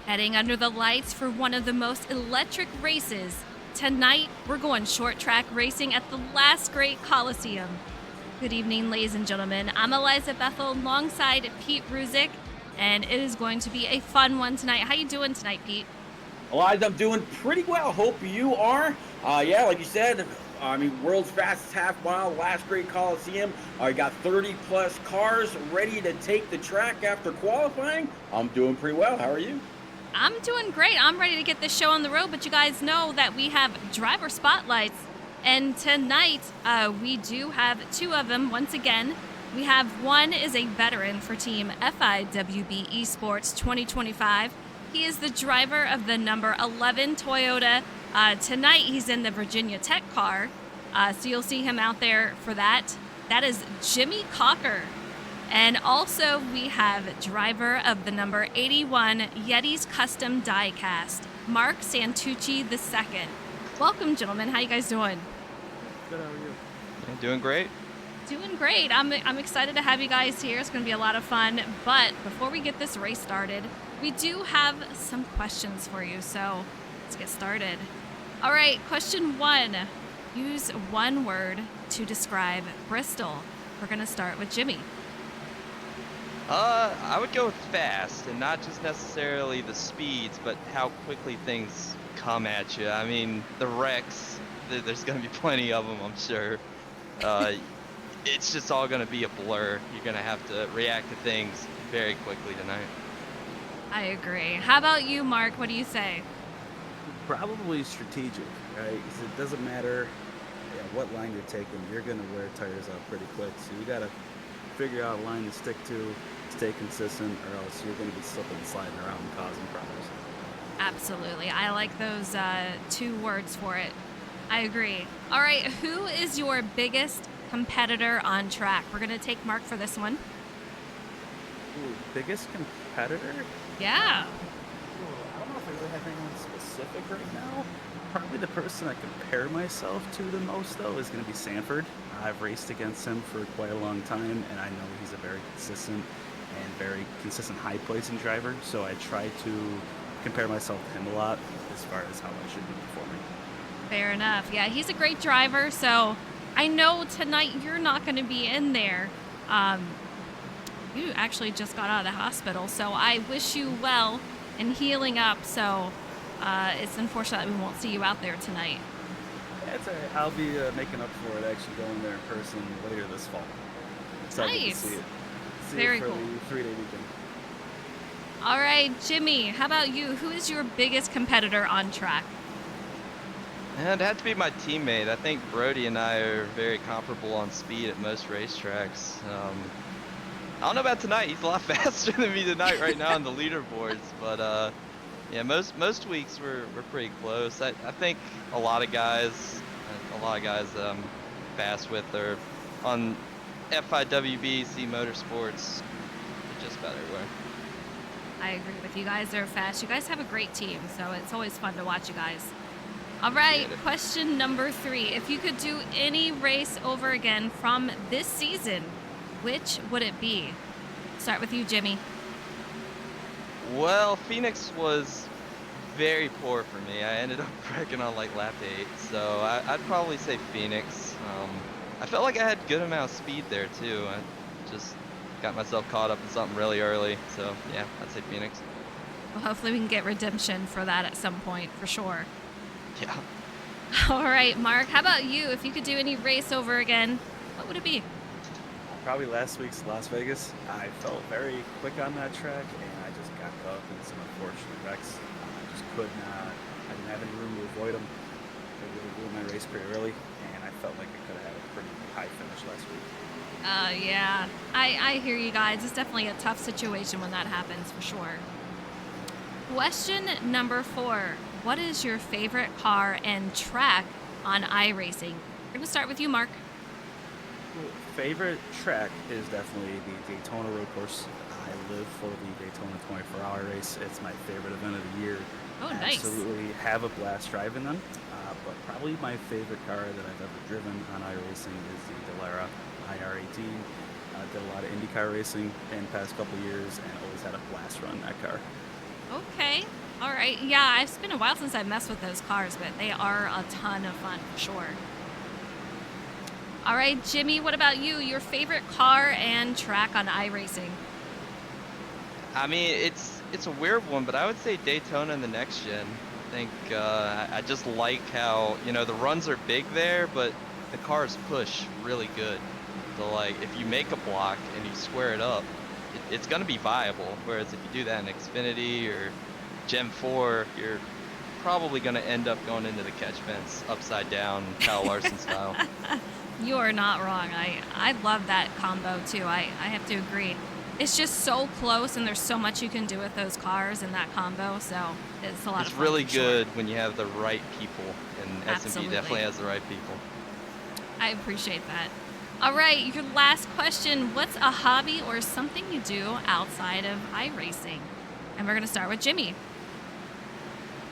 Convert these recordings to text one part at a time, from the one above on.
Heading under the lights for one of the most electric races. Tonight, we're going short track racing at the last great Coliseum. Good evening, ladies and gentlemen. I'm Eliza Bethel alongside Pete Ruzick, and it is going to be a fun one tonight. How you doing tonight, Pete? Eliza, I'm doing pretty well. Hope you are. Yeah, like you said, I mean, world's fastest half mile, last great Coliseum. You got 30 plus cars ready to take the track after qualifying. I'm doing pretty well. How are you? I'm doing great. I'm ready to get this show on the road, but you guys know that we have driver spotlights. And tonight, we do have two of them once again. We have one is a veteran for Team FIWB Esports 2025. He is the driver of the number 11 Toyota. Tonight, he's in the Virginia Tech car, so you'll see him out there for that. That is Jimmy Cocker. And also, we have driver of the number 81 Yeti's Custom Diecast, Mark Santucci II. Welcome, gentlemen. How you guys doing? Good, how are you? Yeah, doing great. Doing great. I'm excited to have you guys here. It's going to be a lot of fun. But before we get this race started, we do have some questions for you. So let's get started. All right, question one. Use one word to describe Bristol. We're going to start with Jimmy. I would go with fast, and not just necessarily the speeds, but how quickly things come at you. I mean, the wrecks, there's going to be plenty of them, I'm sure. It's just all going to be a blur. You're going to have to react to things very quickly tonight. I agree. How about you, Mark? What do you say? Probably strategic, right? 'Cause it doesn't matter what line you're taking, you're going to wear tires out pretty quick. So you got to figure out a line to stick to, stay consistent, or else you're going to be slipping and sliding around and causing problems. Absolutely. I like those two words for it. I agree. All right, who is your biggest competitor on track? We're going to take Mark for this one. Ooh, biggest competitor? Yeah. Ooh, I don't know if I really have anyone specific right now. Probably the person I compare myself to the most, though, is going to be Sanford. I've raced against him for quite a long time, and I know he's a very consistent high placing driver, so I try to compare myself to him a lot as far as how I should be performing. Fair enough. Yeah, he's a great driver, so I know tonight you're not going to be in there. You actually just got out of the hospital, so I wish you well and healing up. So it's unfortunate that we won't see you out there tonight. That's all right. I'll be making up for it actually going there in person later this fall. Excited Nice. to see it. See Very it for cool. the 3-day weekend. All right, Jimmy, how about you? Who is your biggest competitor on track? And it'd have to be my teammate. I think Brody and I are very comparable on speed at most racetracks. I don't know about tonight. He's a lot faster than me tonight right now on the leaderboards, but yeah, most weeks we're pretty close. I think a lot of guys fast with are on FIWB, Motorsports, just about everywhere. I agree with you guys. Are fast. You guys have a great team, so it's always fun to watch you guys. All right, question number 3. If you could do any race over again from this season, which would it be? Start with you, Jimmy. Well, Phoenix was very poor for me. I ended up wrecking on like lap 8, so I'd probably say Phoenix. I felt like I had good amount of speed there too. I just got myself caught up in something really early, so yeah, I'd say Phoenix. Well, hopefully we can get redemption for that at some point, for sure. Yeah. All right, Mark, how about you? If you could do any race over again, what would it be? Probably last week's Las Vegas. I felt very quick on that track, and I just got caught up in some unfortunate wrecks. I just could not. I didn't have any room to avoid them. They really blew my race pretty early, and I felt like I could have had a pretty high finish last week. Yeah, I hear you guys. It's definitely a tough situation when that happens, for sure. Question number 4. What is your favorite car and track on iRacing? We're going to start with you, Mark. Favorite track is definitely the Daytona Road Course. I live for the Daytona 24-hour race. It's my favorite event of the year. Oh, I nice. absolutely have a blast driving them. But probably my favorite car that I've ever driven on iRacing is the Dallara IR18. Did a lot of IndyCar racing in the past couple years and always had a blast running that car. Okay. All right. Yeah, it's been a while since I've messed with those cars, but they are a ton of fun for sure. All right, Jimmy, what about you? Your favorite car and track on iRacing? I mean, it's a weird one, but I would say Daytona in the next gen. I think I just like how, you know, the runs are big there, but the cars push really good. So like, if you make a block and you square it up, it's gonna be viable. Whereas if you do that in Xfinity or Gen 4, you're probably gonna end up going into the catch fence upside down, Kyle Larson style. You are not wrong. I love that combo too. I have to agree. It's just so close, and there's so much you can do with those cars in that combo. So it's a lot It's of fun. really for sure. good when you have the right people, and SnB Absolutely. definitely has the right people. I appreciate that. All right, your last question. What's a hobby or something you do outside of iRacing? And we're going to start with Jimmy.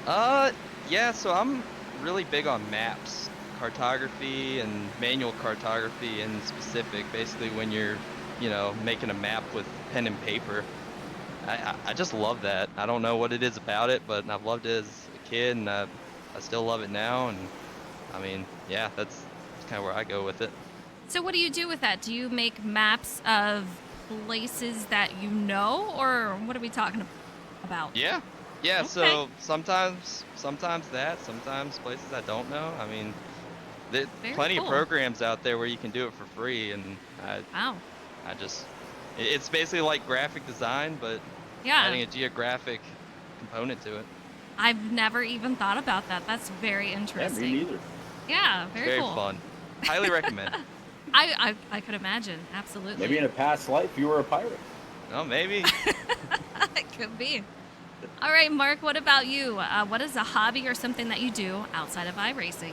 Yeah, so I'm really big on maps, cartography and manual cartography in specific. Basically, when you're, you know, making a map with pen and paper. I just love that. I don't know what it is about it, but I've loved it as a kid, and I still love it now. And I mean, yeah, that's kind of where I go with it. So what do you do with that? Do you make maps of places that you know, or what are we talking about? Yeah, yeah. Okay. So sometimes that, sometimes places I don't know. I mean, there's Very plenty of cool. programs out there where you can do it for free, and Wow. I just, it's basically like graphic design, but adding Yeah. a geographic component to it. I've never even thought about that. That's very Yeah, me interesting. neither. Yeah, It's very very cool. fun. Highly recommend. I could imagine. Absolutely. Maybe in a past life you were a pirate. Oh, maybe. It could be. All right, Mark, what about you? What is a hobby or something that you do outside of iRacing?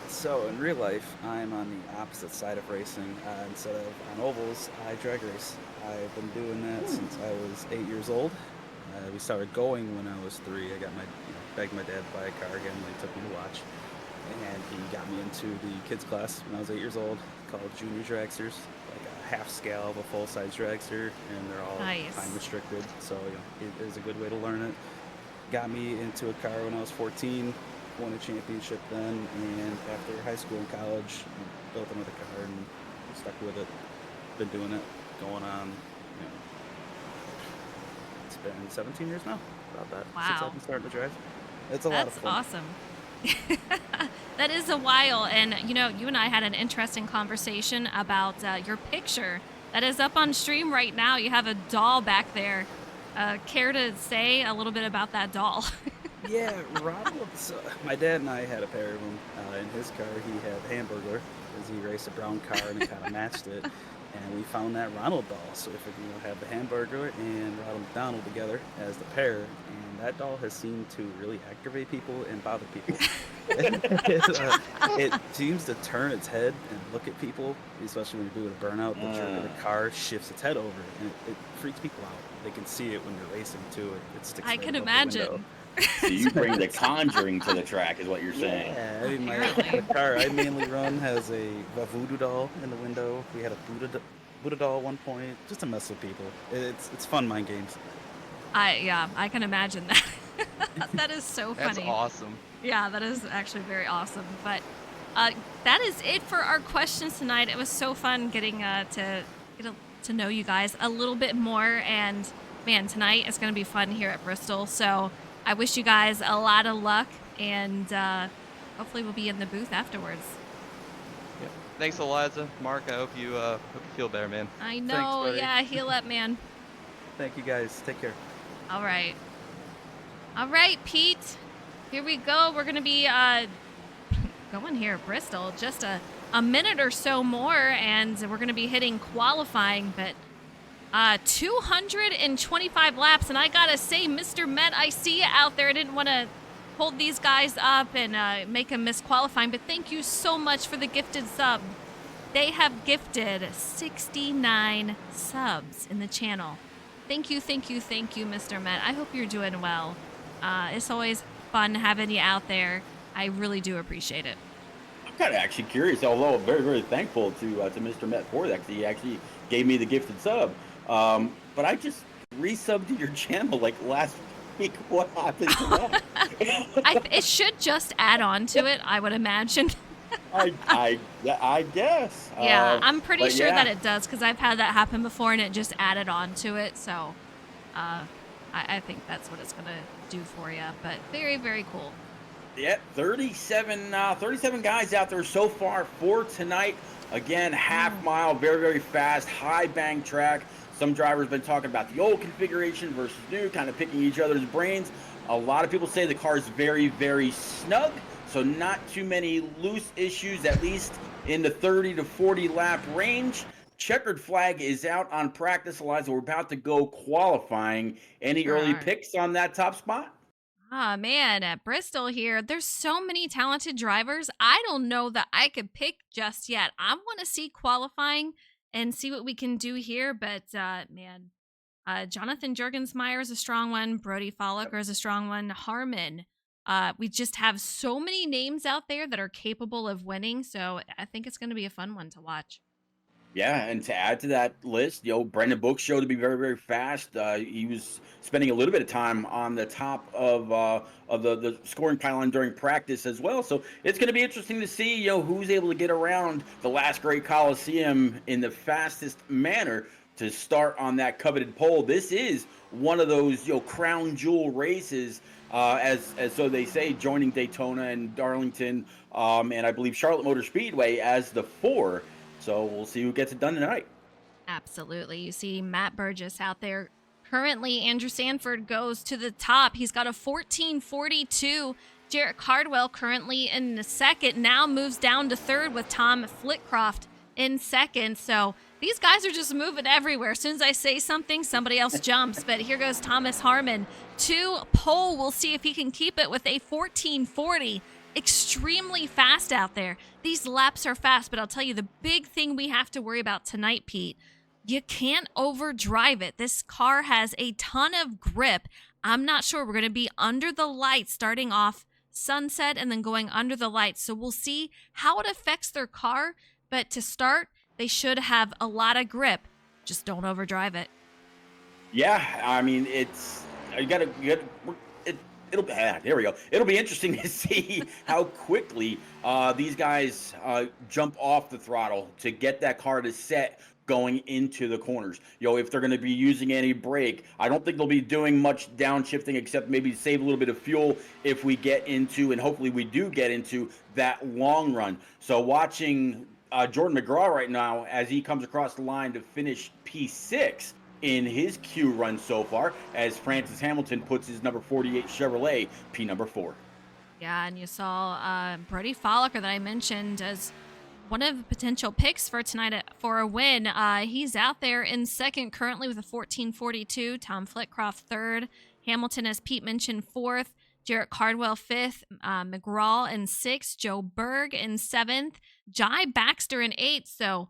So in real life, I'm on the opposite side of racing. Instead of on ovals, I drag race. I've been doing that since I was 8 years old. We started going when I was 3. I got begged my dad to buy a car again when he took me to watch. And he got me into the kids class when I was 8 years old, called Junior Dragsters, like a half scale of a full-size dragster, and they're all Nice. time restricted. So it is a good way to learn it. Got me into a car when I was 14, won a championship then, and after high school and college, built another car and stuck with it. Been doing it, going on, it's been 17 years now, about that, since Wow. I've been starting to drive. It's a lot of That's fun. awesome. That is a while. And, you know, you and I had an interesting conversation about your picture that is up on stream right now. You have a doll back there. Care to say a little bit about that doll? Yeah, Ronald. So my dad and I had a pair of them. In his car, he had Hamburger, because he raced a brown car and it kind of matched it. And we found that Ronald doll. So if we have the Hamburger and Ronald McDonald together as the pair, and that doll has seemed to really aggravate people and bother people. It seems to turn its head and look at people, especially when you're doing a burnout. The car shifts its head over, and it freaks people out. They can see it when you're racing too. It sticks I right can above the window. imagine. So you bring the Conjuring to the track, is what you're saying. Yeah, I mean, Apparently. the car I mainly run has a voodoo doll in the window. We had a Buddha doll at one point, just to mess with people. It's fun mind games. I can imagine that. That is so funny. That's awesome. Yeah, that is actually very awesome. But that is it for our questions tonight. It was so fun getting to know you guys a little bit more. And man, tonight is going to be fun here at Bristol. So I wish you guys a lot of luck, and hopefully we'll be in the booth afterwards. Yeah. Thanks, Eliza. Mark, I hope you feel better, man. I know. buddy. Yeah, heal up, man. Thank you guys. Take care. All right. All right, Pete. Here we go. We're going to be going here at Bristol just a minute or so more, and we're going to be hitting qualifying, but 225 laps. And I got to say, Mr. Met, I see you out there. I didn't want to hold these guys up and make them miss qualifying, but thank you so much for the gifted sub. They have gifted 69 subs in the channel. Thank you, Mr. Met. I hope you're doing well. It's always fun having you out there. I really do appreciate it. I'm kind of actually curious, although I'm very, very thankful to Mr. Met for that, because he actually gave me the gifted sub. But I just resubbed to your channel like last break. What happened to that? It should just add on to it, I would imagine. Yeah, I guess. Yeah, I'm pretty But sure that yeah, it does because I've had that happen before and it just added on to it. So uh, I think that's what it's going to do for you. But very, very cool. yeah, 37 guys out there so far for tonight. Again, half mile, very, very fast, high bank track. Some drivers been talking about the old configuration versus new, kind of picking each other's brains. A lot of people say the car is very, very snug, so not too many loose issues, at least in the 30 to 40 lap range. Checkered flag is out on practice, Eliza. We're about to go qualifying. Any Sure early are. picks on that top spot? Ah, man, at Bristol here, there's so many talented drivers. I don't know that I could pick just yet. I want to see qualifying and see what we can do here. But, man, Jonathan Jurgensmeyer is a strong one. Brody Follicker is a strong one. Harmon. We just have so many names out there that are capable of winning. So I think it's going to be a fun one to watch. Yeah, and to add to that list, Brendan Book showed to be very, very fast. He was spending a little bit of time on the top of the scoring pylon during practice as well. So it's going to be interesting to see, who's able to get around the last great Coliseum in the fastest manner to start on that coveted pole. This is one of those, crown jewel races, as so they say, joining Daytona and Darlington, and I believe Charlotte Motor Speedway as the four. So we'll see who gets it done tonight. Absolutely. You see Matt Burgess out there. Currently, Andrew Sanford goes to the top. He's got a 14:42. Jarrett Cardwell currently in the second, now moves down to third with Tom Flitcroft in second. So these guys are just moving everywhere. As soon as I say something, somebody else jumps. But here goes Thomas Harmon to pole. We'll see if he can keep it with a 14:40. Extremely fast out there. These laps are fast, but I'll tell you the big thing we have to worry about tonight, Pete. You can't overdrive it. This car has a ton of grip. I'm not sure. We're going to be under the lights starting off sunset and then going under the lights. So we'll see how it affects their car. But to start, they should have a lot of grip. Just don't overdrive it. Yeah, I mean, you gotta there we go. It'll be interesting to see how quickly these guys jump off the throttle to get that car to set going into the corners. If they're going to be using any brake, I don't think they'll be doing much downshifting except maybe save a little bit of fuel if we get into, and hopefully we do get into, that long run. So watching Jordan McGraw right now as he comes across the line to finish P6 in his Q run so far, as Francis Hamilton puts his number 48 Chevrolet P number 4. Yeah, and you saw Brody Follicker that I mentioned as one of the potential picks for tonight for a win. He's out there in second currently with a 14:42. Tom Flitcroft third. Hamilton, as Pete mentioned, fourth. Jarrett Cardwell fifth. McGraw in sixth. Joe Berg in seventh. Jai Baxter in eighth. So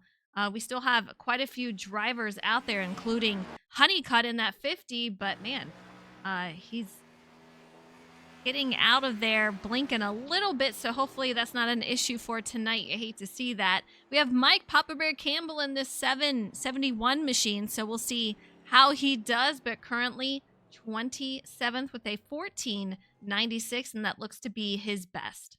we still have quite a few drivers out there, including Honeycutt in that 50. But man, he's getting out of there, blinking a little bit, so hopefully that's not an issue for tonight. I hate to see that. We have Mike Papa Bear Campbell in this 771 machine, so we'll see how he does, but currently 27th with a 1496, and that looks to be his best.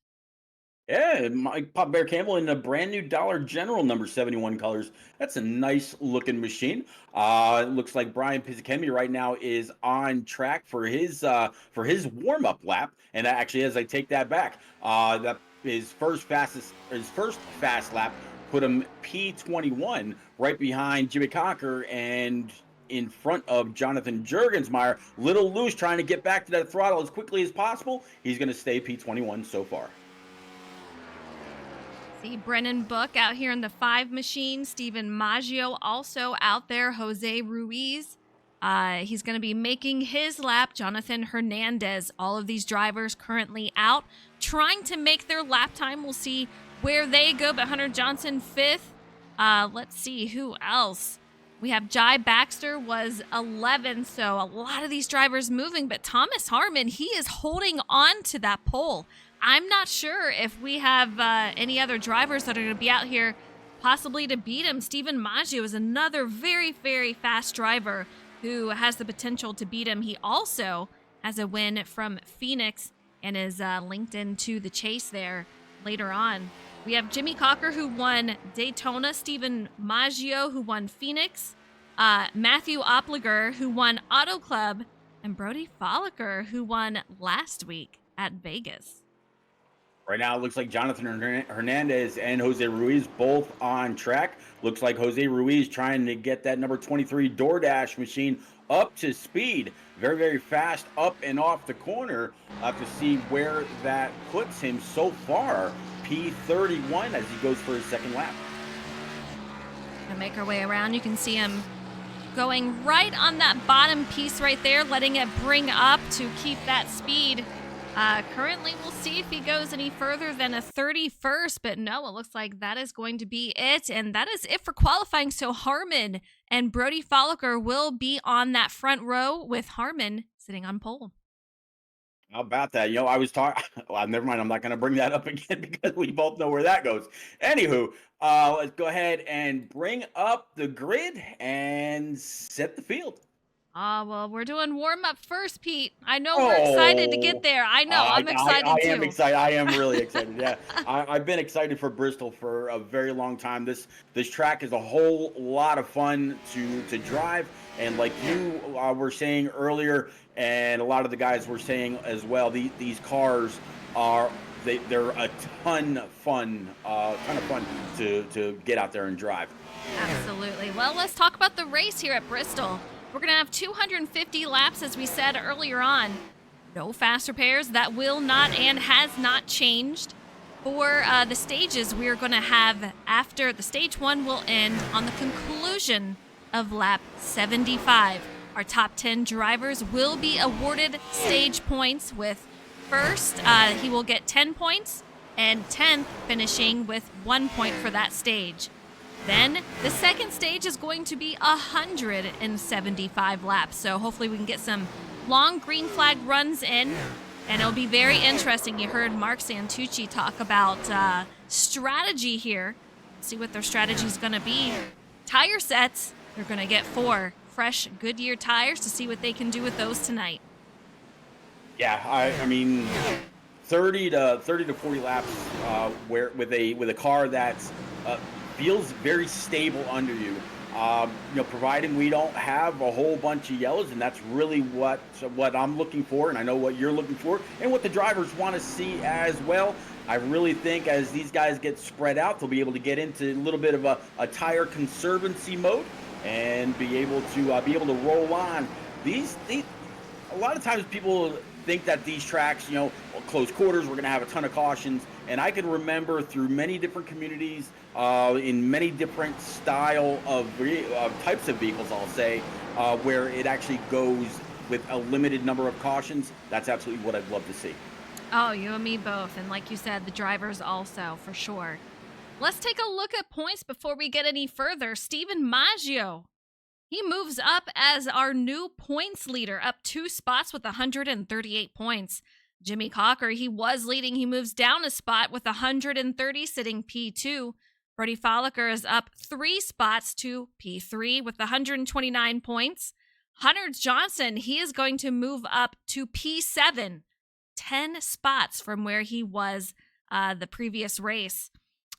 Yeah, Mike Pop Bear Campbell in a brand new Dollar General number 71 colors. That's a nice looking machine. It looks like Brian Pizzichemi right now is on track for his warm up lap. And actually, as I take that back, that his first fast lap put him P21 right behind Jimmy Cocker and in front of Jonathan Jurgensmeyer. Little loose, trying to get back to that throttle as quickly as possible. He's going to stay P21 so far. See Brennan Book out here in the 5 machine. Steven Maggio also out there. Jose Ruiz. He's going to be making his lap. Jonathan Hernandez. All of these drivers currently out, trying to make their lap time. We'll see where they go. But Hunter Johnson 5th. Let's see who else. We have Jai Baxter was 11th. So a lot of these drivers moving. But Thomas Harmon, he is holding on to that pole. I'm not sure if we have any other drivers that are going to be out here possibly to beat him. Steven Maggio is another very, very fast driver who has the potential to beat him. He also has a win from Phoenix and is linked into the chase there later on. We have Jimmy Cocker, who won Daytona, Stephen Maggio, who won Phoenix, Matthew Opliger, who won Auto Club, and Brody Folliker, who won last week at Vegas. Right now, it looks like Jonathan Hernandez and Jose Ruiz both on track. Looks like Jose Ruiz trying to get that number 23 DoorDash machine up to speed. Very, very fast up and off the corner. To see where that puts him so far. P31 as he goes for his second lap. Gonna make our way around. You can see him going right on that bottom piece right there, letting it bring up to keep that speed. Currently, we'll see if he goes any further than a 31st, but no, it looks like that is going to be it. And that is it for qualifying. So Harmon and Brody Folliker will be on that front row with Harmon sitting on pole. How about that? I was talking. Well, never mind. I'm not going to bring that up again because we both know where that goes. Anywho, let's go ahead and bring up the grid and set the field. Well, we're doing warm up first, Pete. I know we're excited to get there. I know. I'm excited too. I am excited. I am really excited. Yeah, I've been excited for Bristol for a very long time. This track is a whole lot of fun to drive, and like you were saying earlier, and a lot of the guys were saying as well, these cars are they're a ton of fun to get out there and drive. Absolutely. Well, let's talk about the race here at Bristol. We're going to have 250 laps, as we said earlier on. No fast repairs. That will not and has not changed. For the stages, we're going to have, after the stage 1 will end on the conclusion of lap 75. Our top 10 drivers will be awarded stage points with first, he will get 10 points, and 10th finishing with 1 point for that stage. Then the second stage is going to be 175 laps. So hopefully we can get some long green flag runs in, and it'll be very interesting. You heard Mark Santucci talk about strategy here. See what their strategy is going to be. Tire sets, they're going to get 4 fresh Goodyear tires to see what they can do with those tonight. Yeah, I mean, 30 to 40 laps where with a car that's feels very stable under you. Providing we don't have a whole bunch of yellows, and that's really what I'm looking for, and I know what you're looking for, and what the drivers want to see as well. I really think as these guys get spread out, they'll be able to get into a little bit of a tire conservancy mode and be able to roll on. These a lot of times people think that these tracks, close quarters, we're going to have a ton of cautions. And I can remember through many different communities, in many different style of types of vehicles, I'll say, where it actually goes with a limited number of cautions. That's absolutely what I'd love to see. Oh, you and me both. And like you said, the drivers also, for sure. Let's take a look at points before we get any further. Stephen Maggio. He moves up as our new points leader, up 2 spots with 138 points. Jimmy Cocker, he was leading. He moves down a spot with 130, sitting P2. Brody Folliker is up 3 spots to P3 with 129 points. Hunter Johnson, he is going to move up to P7, 10 spots from where he was the previous race.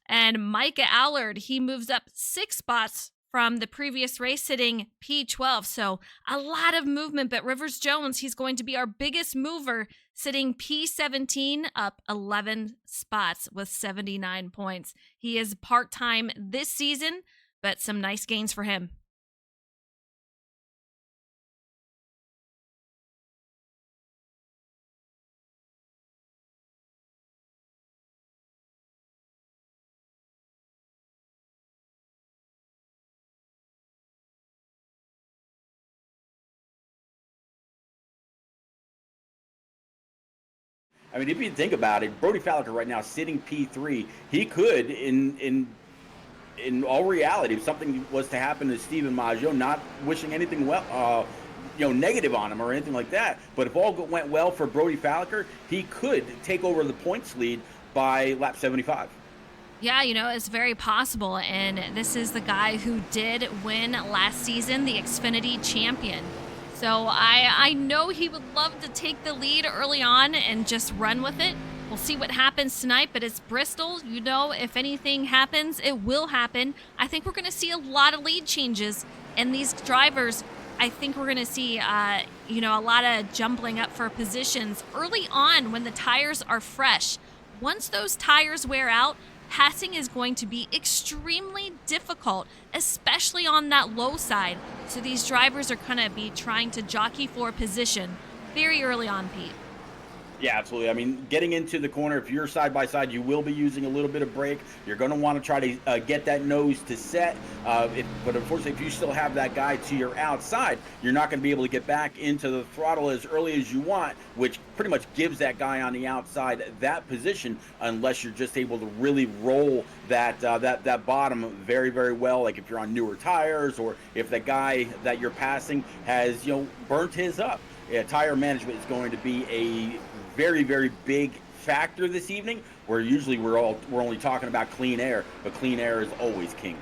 And Micah Allard, he moves up 6 spots from the previous race, sitting P12. So a lot of movement, but Rivers Jones, he's going to be our biggest mover, sitting P17, up 11 spots with 79 points. He is part-time this season, but some nice gains for him. I mean, if you think about it, Brody Folliker right now sitting P3, he could, in all reality, if something was to happen to Stephen Maggio, not wishing anything negative on him or anything like that, but if all went well for Brody Folliker, he could take over the points lead by lap 75. Yeah, it's very possible, and this is the guy who did win last season, the Xfinity champion. So I know he would love to take the lead early on and just run with it. We'll see what happens tonight, but it's Bristol. You know, if anything happens, it will happen. I think we're going to see a lot of lead changes, and these drivers, I think we're going to see, a lot of jumbling up for positions early on when the tires are fresh. Once those tires wear out, passing is going to be extremely difficult, especially on that low side. So these drivers are going to be trying to jockey for position very early on, Pete. Yeah, absolutely. I mean, getting into the corner, if you're side by side, you will be using a little bit of brake. You're going to want to try to get that nose to set. But unfortunately, if you still have that guy to your outside, you're not going to be able to get back into the throttle as early as you want, which pretty much gives that guy on the outside that position, unless you're just able to really roll that bottom very, very well. Like if you're on newer tires, or if the guy that you're passing has burnt his up. Yeah, tire management is going to be a very, very big factor this evening, where usually we're only talking about clean air, but clean air is always king.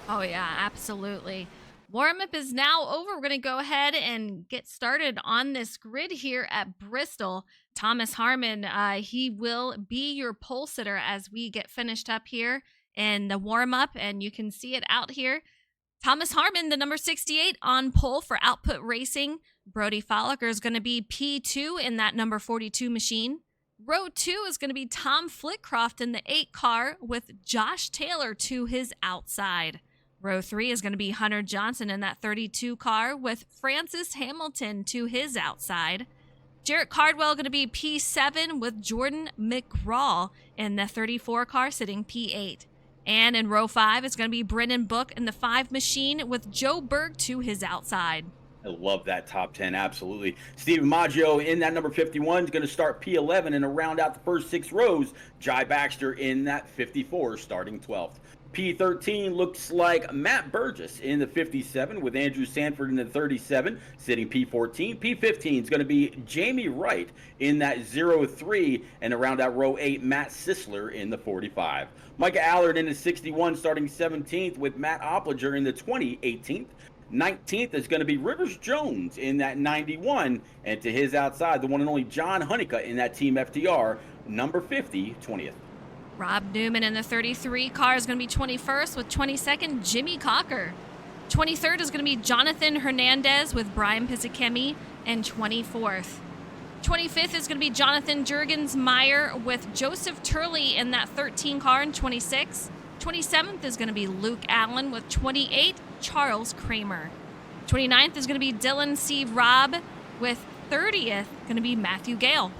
Oh yeah, absolutely. Warm-up is now over. We're going to go ahead and get started on this grid here at Bristol. Thomas Harmon, he will be your pole sitter as we get finished up here in the warm-up, and you can see it out here. Thomas Harmon, the number 68 on pole for Output Racing. Brody Folliker is going to be P2 in that number 42 machine. Row 2 is going to be Tom Flitcroft in the 8 car with Josh Taylor to his outside. Row 3 is going to be Hunter Johnson in that 32 car with Francis Hamilton to his outside. Jarrett Cardwell going to be P7 with Jordan McGraw in the 34 car sitting P8. And in row 5, it's going to be Brennan Book in the 5 machine with Joe Berg to his outside. I love that top 10, absolutely. Steven Maggio in that number 51 is going to start P11 and to round out the first 6 rows. Jai Baxter in that 54 starting 12th. P13 looks like Matt Burgess in the 57 with Andrew Sanford in the 37, sitting P14. P15 is going to be Jamie Wright in that 03, and around out row 8, Matt Sisler in the 45. Micah Allard in the 61, starting 17th with Matt Opliger in the 20, 18th. 19th is going to be Rivers Jones in that 91, and to his outside, the one and only John Honeycutt in that Team FTR, number 50, 20th. Rob Newman in the 33 car is going to be 21st with 22nd Jimmy Cocker. 23rd is going to be Jonathan Hernandez with Brian Pizzakemi and 24th. 25th is going to be Jonathan Jurgens-Meyer with Joseph Turley in that 13 car in 26. 27th is going to be Luke Allen with 28, Charles Kramer. 29th is going to be Dylan C. Robb with 30th, going to be Matthew Gale.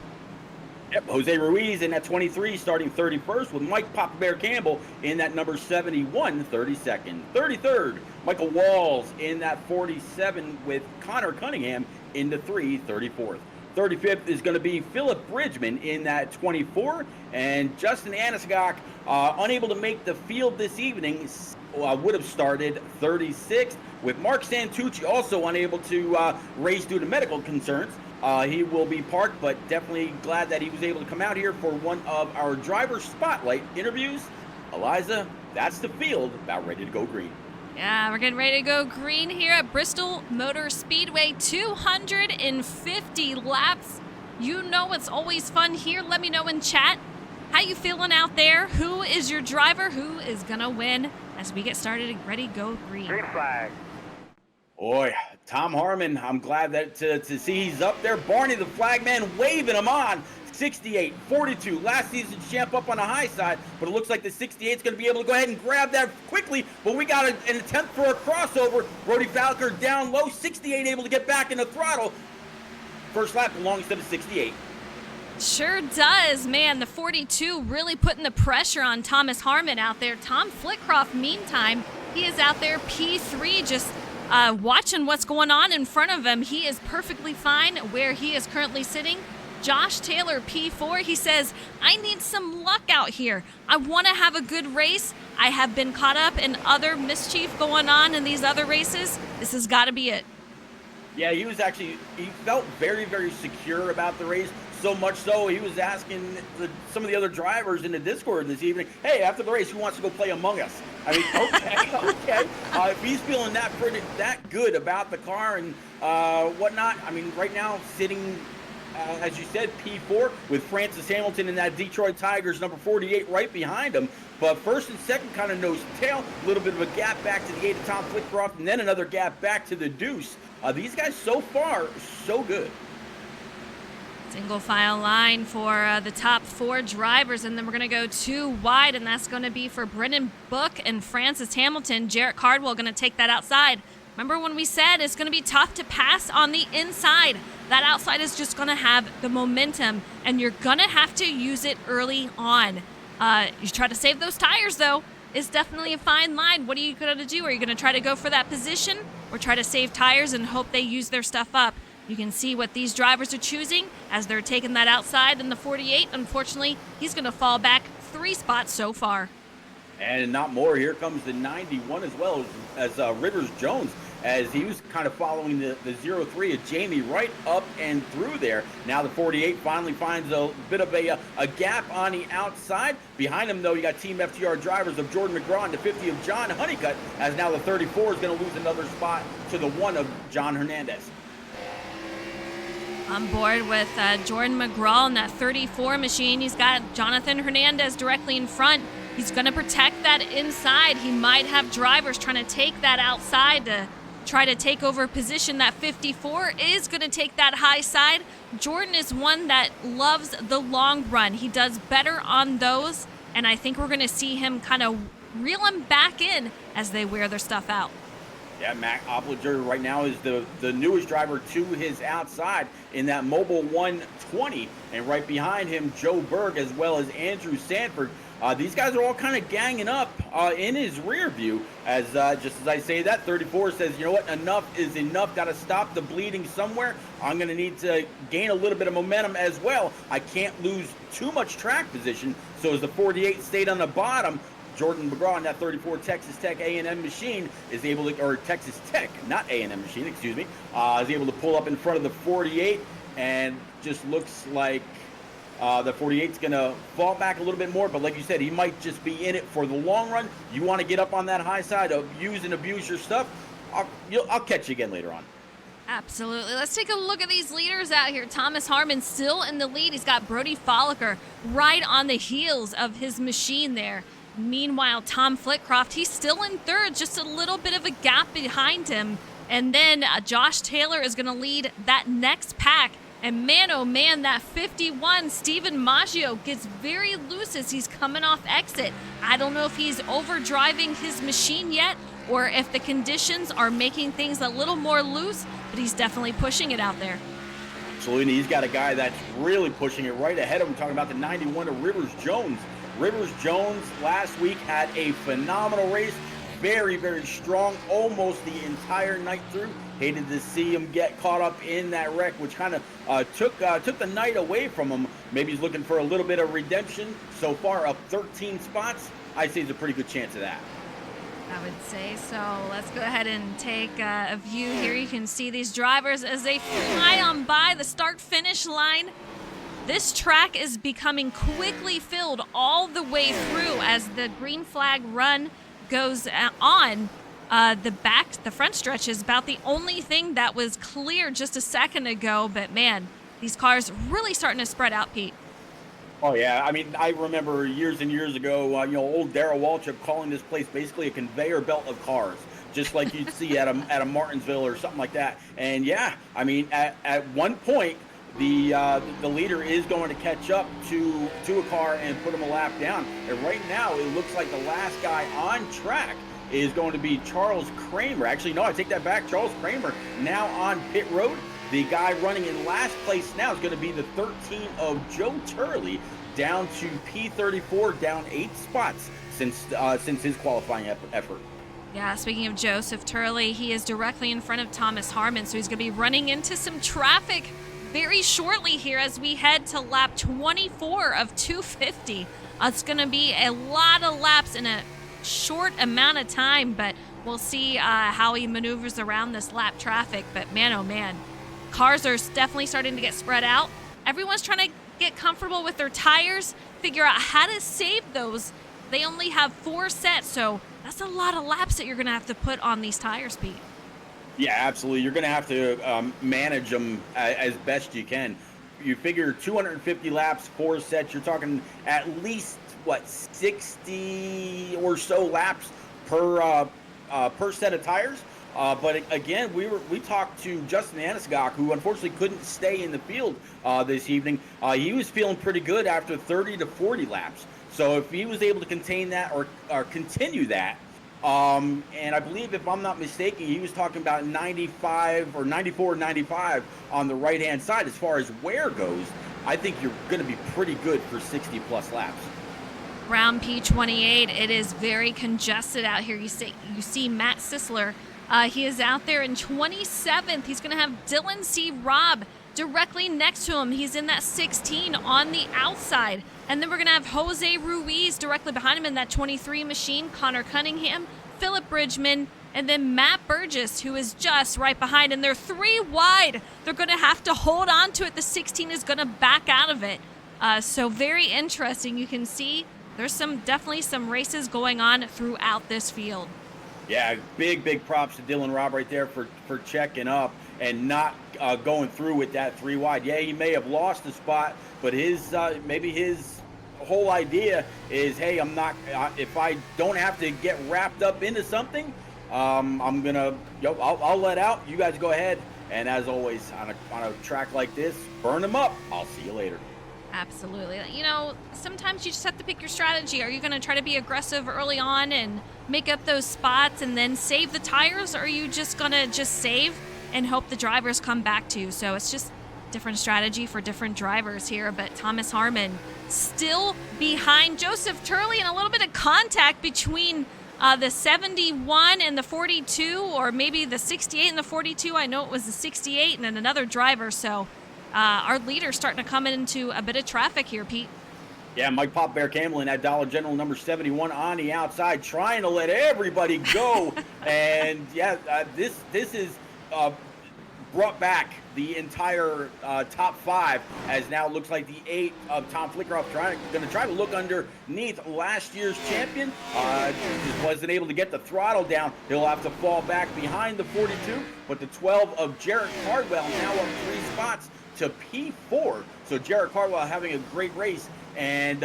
Yep, Jose Ruiz in that 23, starting 31st with Mike Papa Bear Campbell in that number 71, 32nd. 33rd, Michael Walls in that 47 with Connor Cunningham in the 3, 34th. 35th is going to be Philip Bridgman in that 24, and Justin Anisgok, unable to make the field this evening, would have started 36th, with Mark Santucci also unable to race due to medical concerns. He will be parked, but definitely glad that he was able to come out here for one of our driver spotlight interviews. Eliza, that's the field about ready to go green. Yeah, we're getting ready to go green here at Bristol Motor Speedway. 250 laps. You know it's always fun here. Let me know in chat. How you feeling out there? Who is your driver? Who is going to win as we get started and ready to go green? Green flag. Boy, Tom Harmon, I'm glad that to see he's up there. Barney the flagman waving him on. 68, 42, last season's champ up on the high side, but it looks like the 68 is going to be able to go ahead and grab that quickly, but we got an attempt for a crossover. Brody Falker down low, 68 able to get back in the throttle. First lap belongs to the 68. Sure does, man. The 42 really putting the pressure on Thomas Harmon out there. Tom Flitcroft, meantime, he is out there P3 just watching what's going on in front of him. He is perfectly fine where he is currently sitting. Josh Taylor, P4, he says, I need some luck out here. I want to have a good race. I have been caught up in other mischief going on in these other races. This has got to be it. Yeah, he felt very, very secure about the race. So much so, he was asking some of the other drivers in the Discord this evening, hey, after the race, who wants to go play Among Us? I mean, okay, okay. If he's feeling that good about the car and whatnot, I mean, right now sitting, as you said, P4 with Francis Hamilton and that Detroit Tigers number 48 right behind him. But first and second kind of nose to tail, a little bit of a gap back to the 8 of Tom Flitcroft, and then another gap back to the deuce. These guys so far, so good. Single file line for the top 4 drivers, and then we're going to go 2 wide, and that's going to be for Brennan Book and Francis Hamilton. Jarrett Cardwell going to take that outside. Remember when we said it's going to be tough to pass on the inside? That outside is just going to have the momentum, and you're going to have to use it early on. You try to save those tires, though. It's definitely a fine line. What are you going to do? Are you going to try to go for that position or try to save tires and hope they use their stuff up? You can see what these drivers are choosing as they're taking that outside in the 48. Unfortunately, he's going to fall back 3 spots so far. And not more. Here comes the 91 as well as Rivers Jones, as he was kind of following the 03 of Jamie right up and through there. Now the 48 finally finds a bit of a gap on the outside. Behind him, though, you got Team FTR drivers of Jordan McGraw and the 50 of John Honeycutt, as now the 34 is going to lose another spot to the 1 of John Hernandez. On board with Jordan McGraw in that 34 machine. He's got Jonathan Hernandez directly in front. He's going to protect that inside. He might have drivers trying to take that outside to try to take over position. That 54 is going to take that high side. Jordan is one that loves the long run. He does better on those, and I think we're going to see him kind of reel him back in as they wear their stuff out. Yeah, Matt Opliger right now is the newest driver to his outside in that Mobile 120. And right behind him, Joe Berg as well as Andrew Sanford. These guys are all kind of ganging up in his rear view. As just as I say that, 34 says, you know what, enough is enough. Got to stop the bleeding somewhere. I'm going to need to gain a little bit of momentum as well. I can't lose too much track position. So as the 48 stayed on the bottom, Jordan McGraw in that 34 Texas Tech A&M machine is able to, or Texas Tech, not A&M machine, excuse me, is able to pull up in front of the 48, and just looks like the 48's going to fall back a little bit more. But like you said, he might just be in it for the long run. You want to get up on that high side, use and abuse your stuff. I'll catch you again later on. Absolutely. Let's take a look at these leaders out here. Thomas Harmon still in the lead. He's got Brody Folliker right on the heels of his machine there. Meanwhile, Tom Flitcroft, he's still in third, just a little bit of a gap behind him. And then Josh Taylor is going to lead that next pack. And man, oh man, that 51, Steven Maggio, gets very loose as he's coming off exit. I don't know if he's overdriving his machine yet or if the conditions are making things a little more loose, but he's definitely pushing it out there. Absolutely. He's got a guy that's really pushing it right ahead of him, talking about the 91 of Rivers Jones. Rivers Jones last week had a phenomenal race. Very, very strong almost the entire night through. Hated to see him get caught up in that wreck, which kind of took the night away from him. Maybe he's looking for a little bit of redemption. So far, up 13 spots. I'd say there's a pretty good chance of that. I would say so. Let's go ahead and take a view here. You can see these drivers as they fly on by the start-finish line. This track is becoming quickly filled all the way through as the green flag run goes on. The front stretch is about the only thing that was clear just a second ago. But man, these cars really starting to spread out, Pete. Oh yeah, I mean, I remember years and years ago, old Darrell Waltrip calling this place basically a conveyor belt of cars, just like you'd see at a Martinsville or something like that. And yeah, I mean, at one point, the leader is going to catch up to a car and put him a lap down. And right now, it looks like the last guy on track is going to be Charles Kramer. Actually, no, I take that back. Charles Kramer now on pit road. The guy running in last place now is going to be the 13 of Joe Turley, down to P34, down 8 spots since his qualifying effort. Yeah, speaking of Joseph Turley, he is directly in front of Thomas Harmon, so he's going to be running into some traffic very shortly here as we head to lap 24 of 250. It's going to be a lot of laps in a short amount of time, but we'll see how he maneuvers around this lap traffic. But man, oh man, cars are definitely starting to get spread out. Everyone's trying to get comfortable with their tires, figure out how to save those. They only have 4 sets, so That's a lot of laps that you're going to have to put on these tires, Pete. Yeah, absolutely. You're going to have to manage them as best you can. You figure 250 laps, 4 sets. You're talking at least, 60 or so laps per set of tires. But again, we talked to Justin Anisgok, who unfortunately couldn't stay in the field this evening. He was feeling pretty good after 30 to 40 laps. So if he was able to contain that or continue that, and I believe, if I'm not mistaken, he was talking about 95 or 94, 95 on the right-hand side. As far as wear goes, I think you're going to be pretty good for 60-plus laps. Round P28, it is very congested out here. You see Matt Sisler. He is out there in 27th. He's going to have Dylan C. Robb directly next to him. He's in that 16 on the outside. And then we're going to have Jose Ruiz directly behind him in that 23 machine, Connor Cunningham, Philip Bridgman, and then Matt Burgess, who is just right behind. And they're 3 wide. They're going to have to hold on to it. The 16 is going to back out of it. So very interesting. You can see there's definitely some races going on throughout this field. Yeah, big props to Dylan Robb right there for checking up and not going through with that 3 wide. Yeah, he may have lost a spot, but maybe his whole idea is, hey, I'm not. If I don't have to get wrapped up into something, I'm gonna. I'll let out. You guys go ahead. And as always, on a track like this, burn them up. I'll see you later. Absolutely. Sometimes you just have to pick your strategy. Are you going to try to be aggressive early on and make up those spots and then save the tires? Or are you just going to save and hope the drivers come back to you? So it's just different strategy for different drivers here. But Thomas Harmon still behind Joseph Turley, and a little bit of contact between the 71 and the 42, or maybe the 68 and the 42. I know it was the 68 and then another driver. So our leader's starting to come into a bit of traffic here, Pete. Yeah, Mike Pop Bear Campbell in that Dollar General number 71 on the outside, trying to let everybody go. And yeah, this is brought back the entire top 5, as now looks like the 8 of Tom Flickeroff going to try to look underneath last year's champion. Just wasn't able to get the throttle down. He'll have to fall back behind the 42, but the 12 of Jarrett Cardwell now up 3 spots to P4. So Jarrett Cardwell having a great race, and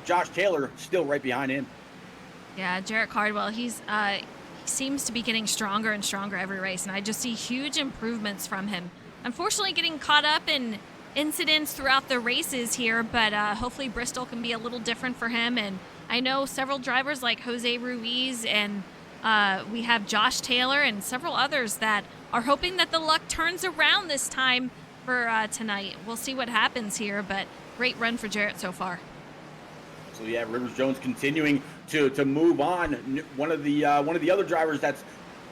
Josh Taylor still right behind him. Yeah, Jarrett Cardwell, he seems to be getting stronger and stronger every race, and I just see huge improvements from him. Unfortunately, getting caught up in incidents throughout the races here, but hopefully Bristol can be a little different for him. And I know several drivers like Jose Ruiz, and we have Josh Taylor and several others that are hoping that the luck turns around this time for tonight. We'll see what happens here, but great run for Jarrett so far. So yeah, Rivers Jones continuing to move on. One of the other drivers that's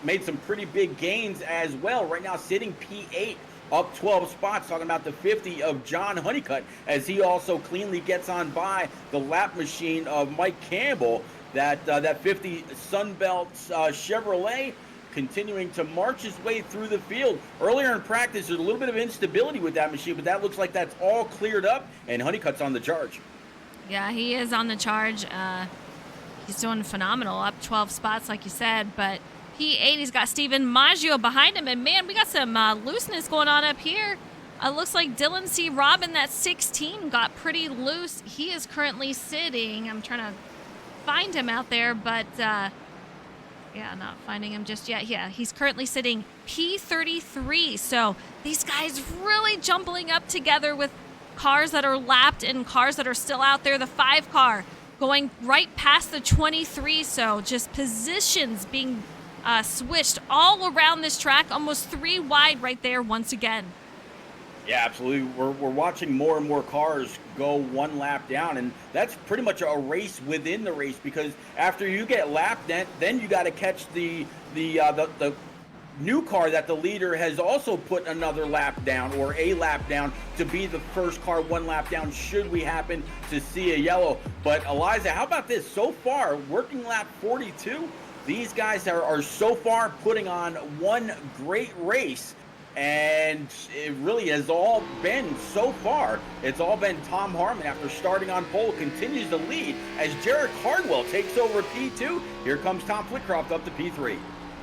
made some pretty big gains as well. Right now sitting P8, up 12 spots. Talking about the 50 of John Honeycutt, as he also cleanly gets on by the lap machine of Mike Campbell. That 50 Sunbelt Chevrolet continuing to march his way through the field. Earlier in practice, there's a little bit of instability with that machine, but that looks like that's all cleared up, and Honeycutt's on the charge. Yeah, he is on the charge. He's doing phenomenal, up 12 spots, like you said. But P8, he's got Steven Maggio behind him. And, man, we got some looseness going on up here. Looks like Dylan C. Robin, that 16, got pretty loose. He is currently sitting. I'm trying to find him out there, but, not finding him just yet. Yeah, he's currently sitting P33. So these guys really jumbling up together with cars that are lapped and cars that are still out there. The 5 car going right past the 23, so just positions being switched all around this track, almost 3 wide right there once again. Yeah, absolutely. We're watching more and more cars go 1 lap down, and that's pretty much a race within the race, because after you get lapped, then you got to catch the new car that the leader has also put another lap down, or a lap down, to be the first car 1 lap down should we happen to see a yellow. But Eliza, how about this? So far, working lap 42, these guys are so far putting on one great race. And it really has all been, so far, it's all been Tom Harmon, after starting on pole, continues to lead as Jared Cardwell takes over P2. Here comes Tom Flitcroft up to P3.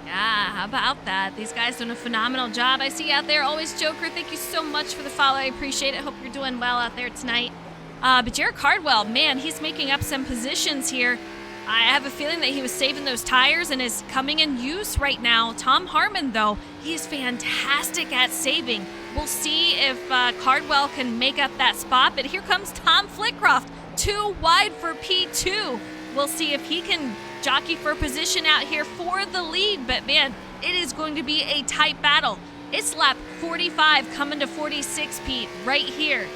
Yeah, how about that? These guys doing a phenomenal job. I see you out there. Always Joker, thank you so much for the follow. I appreciate it. Hope you're doing well out there tonight. But Jared Cardwell, man, he's making up some positions here. I have a feeling that he was saving those tires and is coming in use right now. Tom Harmon, though, he's fantastic at saving. We'll see if Cardwell can make up that spot. But here comes Tom Flitcroft, 2 wide for P2. We'll see if he can jockey for position out here for the lead. But, man, it is going to be a tight battle. It's lap 45 coming to 46, Pete, right here.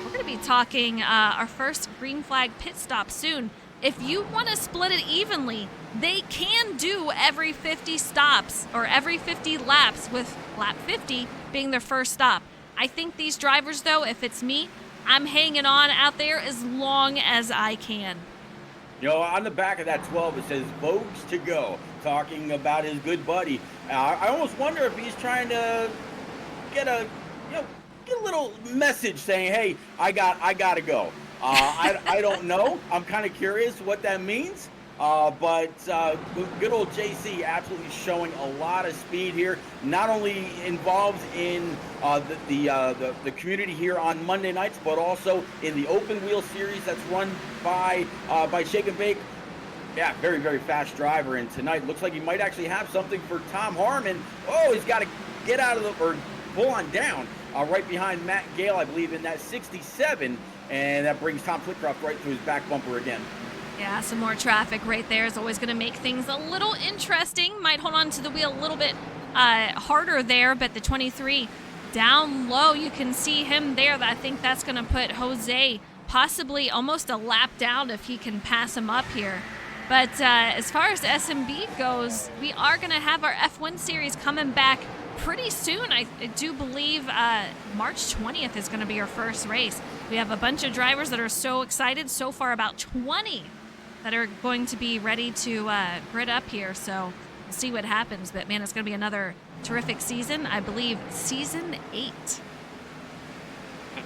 We're going to be talking our first green flag pit stop soon. If you want to split it evenly, they can do every 50 stops or every 50 laps, with lap 50 being their first stop. I think these drivers, though, if it's me, I'm hanging on out there as long as I can. You know, on the back of that 12, it says Vogues to go, talking about his good buddy. I almost wonder if he's trying to get a little message saying, hey, I got to go. I don't know. I'm kind of curious what that means. But good old JC absolutely showing a lot of speed here. Not only involved in the community here on Monday nights, but also in the open wheel series that's run by Shake and Bake. Yeah, very, very fast driver. And tonight looks like he might actually have something for Tom Harmon. Oh, he's got to get out of or pull on down right behind Matt Gale, I believe, in that 67. And that brings Tom Flitcroft right to his back bumper again. Yeah, some more traffic right there is always going to make things a little interesting. Might hold on to the wheel a little bit harder there, but the 23 down low, you can see him there. I think that's going to put Jose possibly almost a lap down if he can pass him up here. But as far as SnB goes, we are going to have our F1 series coming back pretty soon. I do believe March 20th is going to be our first race. We have a bunch of drivers that are so excited. So far, about 20 that are going to be ready to grid up here. So we'll see what happens. But, man, it's going to be another terrific season. I believe season 8.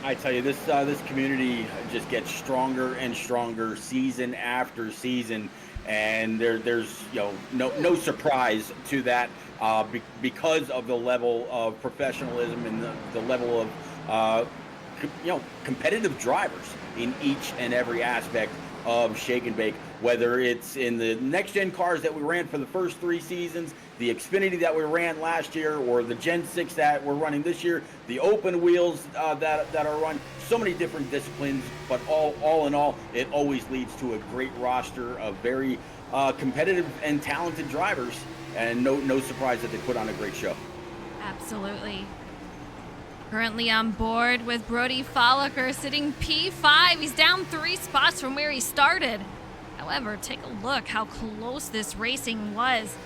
I tell you, this community just gets stronger and stronger season after season. And there's no surprise to that because of the level of professionalism and the level of competitive drivers in each and every aspect of Shake and Bake, whether it's in the next gen cars that we ran for the first 3 seasons, the Xfinity that we ran last year, or the Gen 6 that we're running this year, the open wheels that are run, so many different disciplines, but all in all, it always leads to a great roster of very competitive and talented drivers, and no surprise that they put on a great show. Absolutely. Currently on board with Brody Folliker sitting P5. He's down 3 spots from where he started. However, take a look how close this racing was.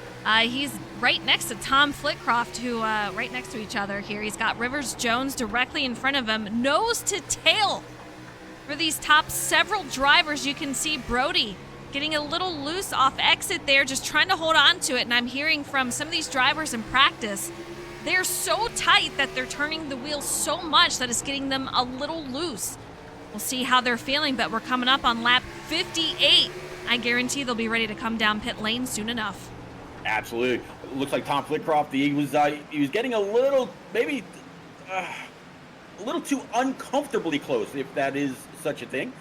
He's right next to Tom Flitcroft, who right next to each other here. He's got Rivers Jones directly in front of him, nose to tail. For these top several drivers, you can see Brody getting a little loose off exit there, just trying to hold on to it. And I'm hearing from some of these drivers in practice, they're so tight that they're turning the wheel so much that it's getting them a little loose. We'll see how they're feeling, but we're coming up on lap 58. I guarantee they'll be ready to come down pit lane soon enough. Absolutely. It looks like Tom Flitcroft, he was getting a little, maybe a little too uncomfortably close, if that is such a thing,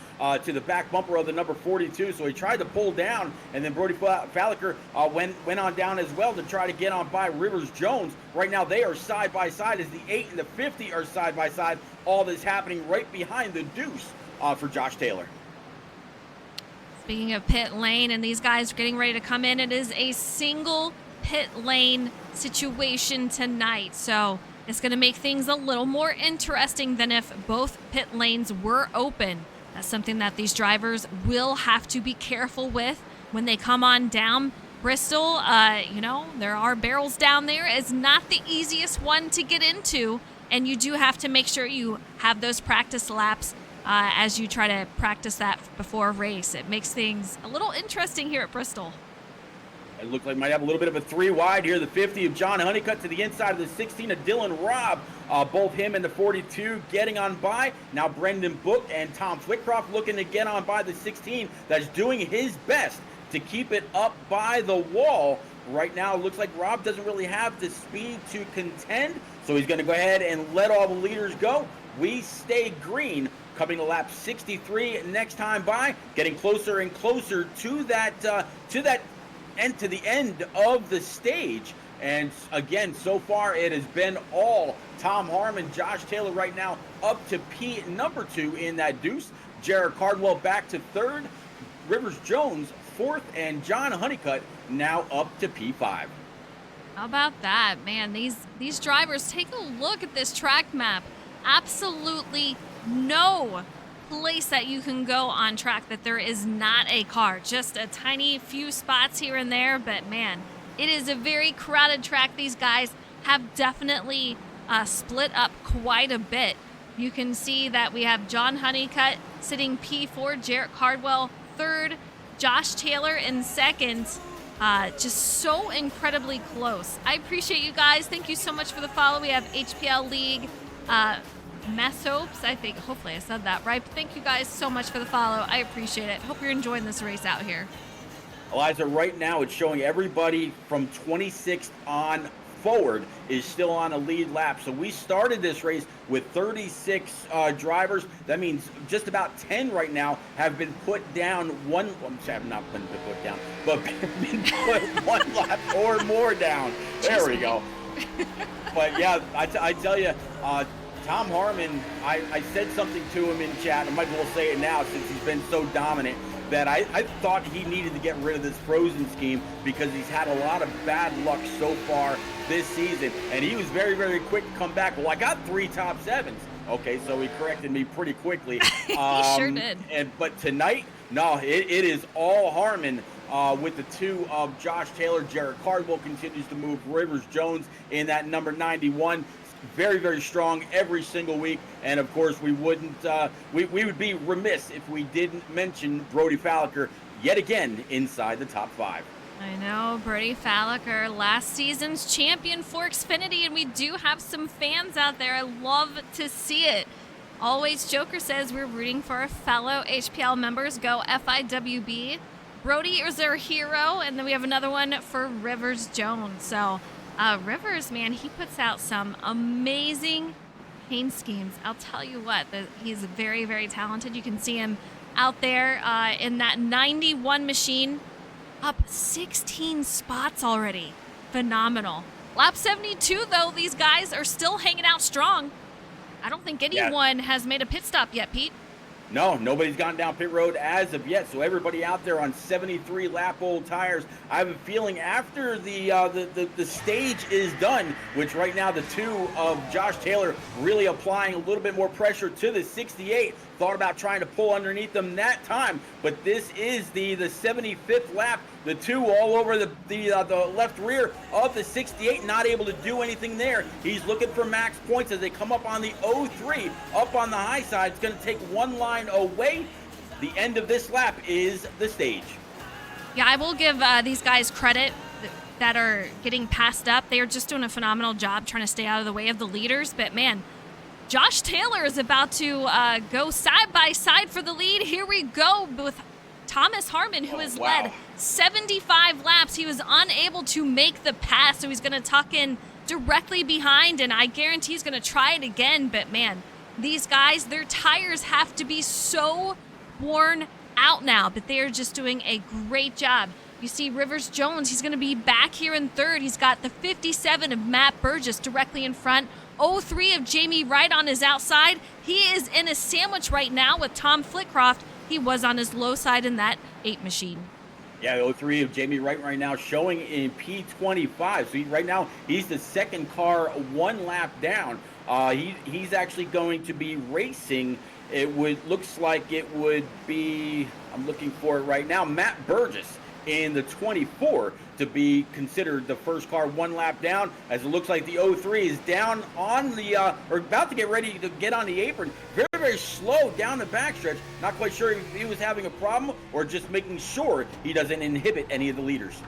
to the back bumper of the number 42. So he tried to pull down, and then Brody Folliker went on down as well to try to get on by Rivers Jones. Right now they are side by side as the 8 and the 50 are side by side. All this happening right behind the deuce for Josh Taylor. Speaking of pit lane and these guys getting ready to come in, it is a single pit lane situation tonight. So it's going to make things a little more interesting than if both pit lanes were open. That's something that these drivers will have to be careful with when they come on down. Bristol, there are barrels down there. It's not the easiest one to get into, and you do have to make sure you have those practice laps as you try to practice that before a race. It makes things a little interesting here at Bristol. It looked like might have a little bit of a 3 wide here. The 50 of John Honeycutt to the inside of the 16 of Dylan Robb. Both him and the 42 getting on by. Now Brendan Book and Tom Flitcroft looking to get on by the 16. That's doing his best to keep it up by the wall. Right now, it looks like Robb doesn't really have the speed to contend, so he's going to go ahead and let all the leaders go. We stay green, coming to lap 63 next time by, getting closer and closer to that end, to the end of the stage. And again, so far it has been all Tom Harmon, Josh Taylor right now up to number 2 in that deuce. Jared Cardwell back to 3rd, Rivers Jones 4th, and John Honeycutt now up to P5. How about that, man? These drivers, take a look at this track map. Absolutely no place that you can go on track that there is not a car. Just a tiny few spots here and there, but man, it is a very crowded track. These guys have definitely split up quite a bit. You can see that we have John Honeycutt sitting P4, Jarrett Cardwell 3rd, Josh Taylor in 2nd. Just so incredibly close. I appreciate you guys. Thank you so much for the follow. We have HPL League Mesopes. I think, hopefully I said that right. But thank you guys so much for the follow. I appreciate it. Hope you're enjoying this race out here. Eliza, right now it's showing everybody from 26th on forward is still on a lead lap. So we started this race with 36 drivers. That means just about 10 right now have been put down have not been put down, but been put 1 lap or more down. There we go. But yeah, I tell you, Tom Harmon, I said something to him in chat. I might as well say it now since he's been so dominant, that I thought he needed to get rid of this frozen scheme because he's had a lot of bad luck so far this season. And he was very, very quick to come back. Well, I got 3 top 7s. Okay, so he corrected me pretty quickly. He sure did. But tonight, no, it is all Harmon. With the 2 of Josh Taylor. Jared Cardwell continues to move. Rivers Jones in that number 91. Very, very strong every single week. And of course, we wouldn't, we would be remiss if we didn't mention Brody Falliker yet again inside the top 5. I know, Brody Falliker, last season's champion for Xfinity, and we do have some fans out there. I love to see it. Always Joker says we're rooting for our fellow HPL members. Go FIWB. Brody is our hero, and then we have another one for Rivers Jones. So Rivers, man, he puts out some amazing paint schemes. I'll tell you what, he's very, very talented. You can see him out there in that 91 machine, up 16 spots already. Phenomenal. Lap 72, though, these guys are still hanging out strong. I don't think anyone has made a pit stop yet, Pete. No, nobody's gone down pit road as of yet. So everybody out there on 73 lap old tires. I have a feeling after the stage is done, which right now the 2 of Josh Taylor really applying a little bit more pressure to the 68. Thought about trying to pull underneath them that time, but this is the 75th lap. The 2 all over the left rear of the 68, not able to do anything there. He's looking for max points as they come up on the 03, up on the high side. It's going to take 1 line away. The end of this lap is the stage. Yeah, I will give these guys credit that are getting passed up. They are just doing a phenomenal job trying to stay out of the way of the leaders. But man, Josh Taylor is about to go side by side for the lead. Here we go with Thomas Harmon, who has led 75 laps. He was unable to make the pass, so he's going to tuck in directly behind, and I guarantee he's going to try it again. But man, these guys, their tires have to be so worn out now, but they are just doing a great job. You see Rivers Jones, he's going to be back here in 3rd. He's got the 57 of Matt Burgess directly in front. 03 of Jamie Wright on his outside. He is in a sandwich right now with Tom Flitcroft. He was on his low side in that 8 machine. Yeah, 03 of Jamie Wright right now showing in P25. So right now he's the 2nd car 1 lap down. He's actually going to be racing. Looks like it would be, I'm looking for it right now, Matt Burgess in the 24 to be considered the first car 1 lap down, as it looks like the 03 is down on the or about to get ready to get on the apron. Very, very slow down the backstretch. Not quite sure if he was having a problem or just making sure he doesn't inhibit any of the leaders.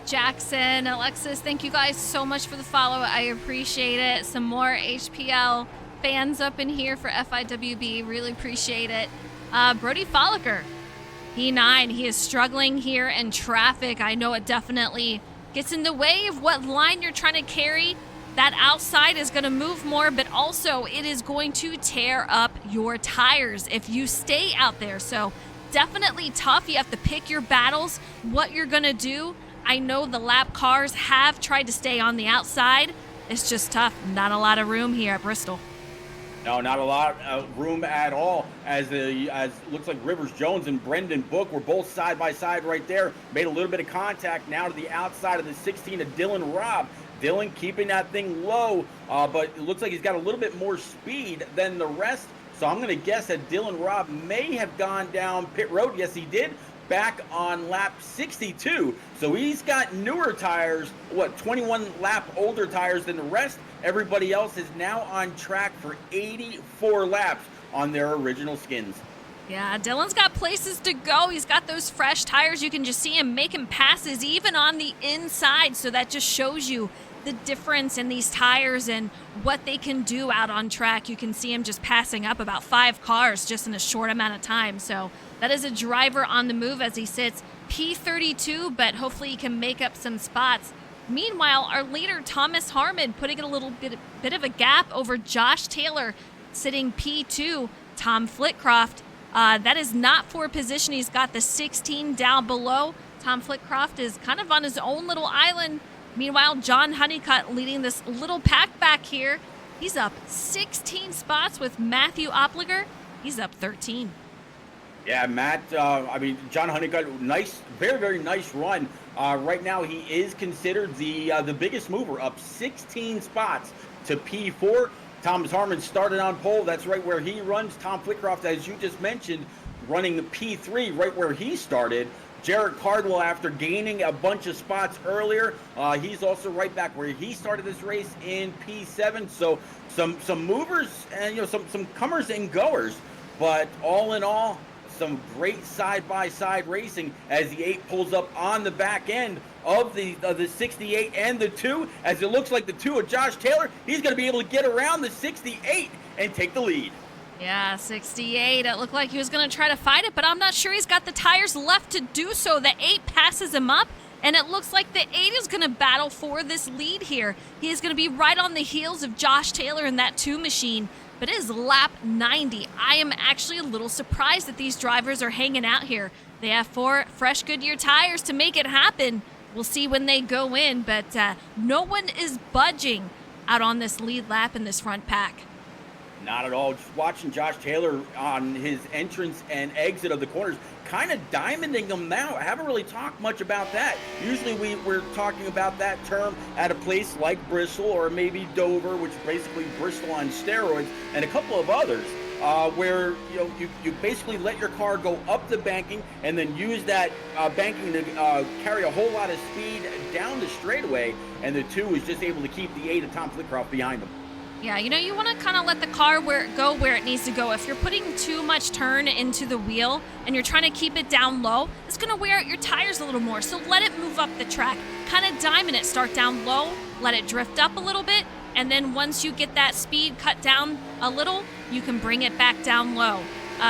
Jackson, Alexis, thank you guys so much for the follow. I appreciate it. Some more HPL fans up in here for FIWB. Really appreciate it. Brody Folliker, P9. He is struggling here in traffic. I know it definitely gets in the way of what line you're trying to carry. That outside is going to move more, but also it is going to tear up your tires if you stay out there. So definitely tough. You have to pick your battles, what you're going to do. I know the lap cars have tried to stay on the outside. It's just tough. Not a lot of room here at Bristol. No, not a lot of room at all. As looks like Rivers Jones and Brendan Book were both side by side right there. Made a little bit of contact now to the outside of the 16 of Dylan Robb. Dylan keeping that thing low, but it looks like he's got a little bit more speed than the rest. So I'm going to guess that Dylan Robb may have gone down pit road. Yes, he did. Back on lap 62. So he's got newer tires, 21 lap older tires than the rest. Everybody else is now on track for 84 laps on their original skins. Yeah, Dylan's got places to go. He's got those fresh tires. You can just see him making passes even on the inside. So that just shows you the difference in these tires and what they can do out on track. You can see him just passing up about 5 cars just in a short amount of time. So that is a driver on the move as he sits P32, but hopefully he can make up some spots. Meanwhile, our leader, Thomas Harmon, putting in a little bit of a gap over Josh Taylor, sitting P2. Tom Flitcroft, that is not for position. He's got the 16 down below. Tom Flitcroft is kind of on his own little island. Meanwhile, John Honeycutt leading this little pack back here. He's up 16 spots with Matthew Opliger. He's up 13. Yeah, Matt, John Honeycutt, nice, very, very nice run. Right now, he is considered the biggest mover, up 16 spots to P4. Thomas Harmon started on pole. That's right where he runs. Tom Flitcroft, as you just mentioned, running the P3 right where he started. Jared Cardwell, after gaining a bunch of spots earlier, he's also right back where he started this race in P7. So some movers and some comers and goers, but all in all, some great side-by-side racing as the 8 pulls up on the back end of the 68 and the 2. As it looks like the 2 of Josh Taylor, he's going to be able to get around the 68 and take the lead. Yeah, 68. It looked like he was going to try to fight it, but I'm not sure he's got the tires left to do so. The 8 passes him up, and it looks like the 8 is going to battle for this lead here. He is going to be right on the heels of Josh Taylor in that 2 machine, but it is lap 90. I am actually a little surprised that these drivers are hanging out here. They have 4 fresh Goodyear tires to make it happen. We'll see when they go in, but no one is budging out on this lead lap in this front pack. Not at all. Just watching Josh Taylor on his entrance and exit of the corners, kind of diamonding them now. I haven't really talked much about that. Usually we're talking about that term at a place like Bristol or maybe Dover, which is basically Bristol on steroids, and a couple of others, where you basically let your car go up the banking and then use that banking to carry a whole lot of speed down the straightaway, and the 2 is just able to keep the 8 of Tom Flitcroft behind them. Yeah, you want to kind of let the car go where it needs to go. If you're putting too much turn into the wheel and you're trying to keep it down low, it's going to wear out your tires a little more. So let it move up the track. Kind of diamond it. Start down low, let it drift up a little bit, and then once you get that speed cut down a little, you can bring it back down low.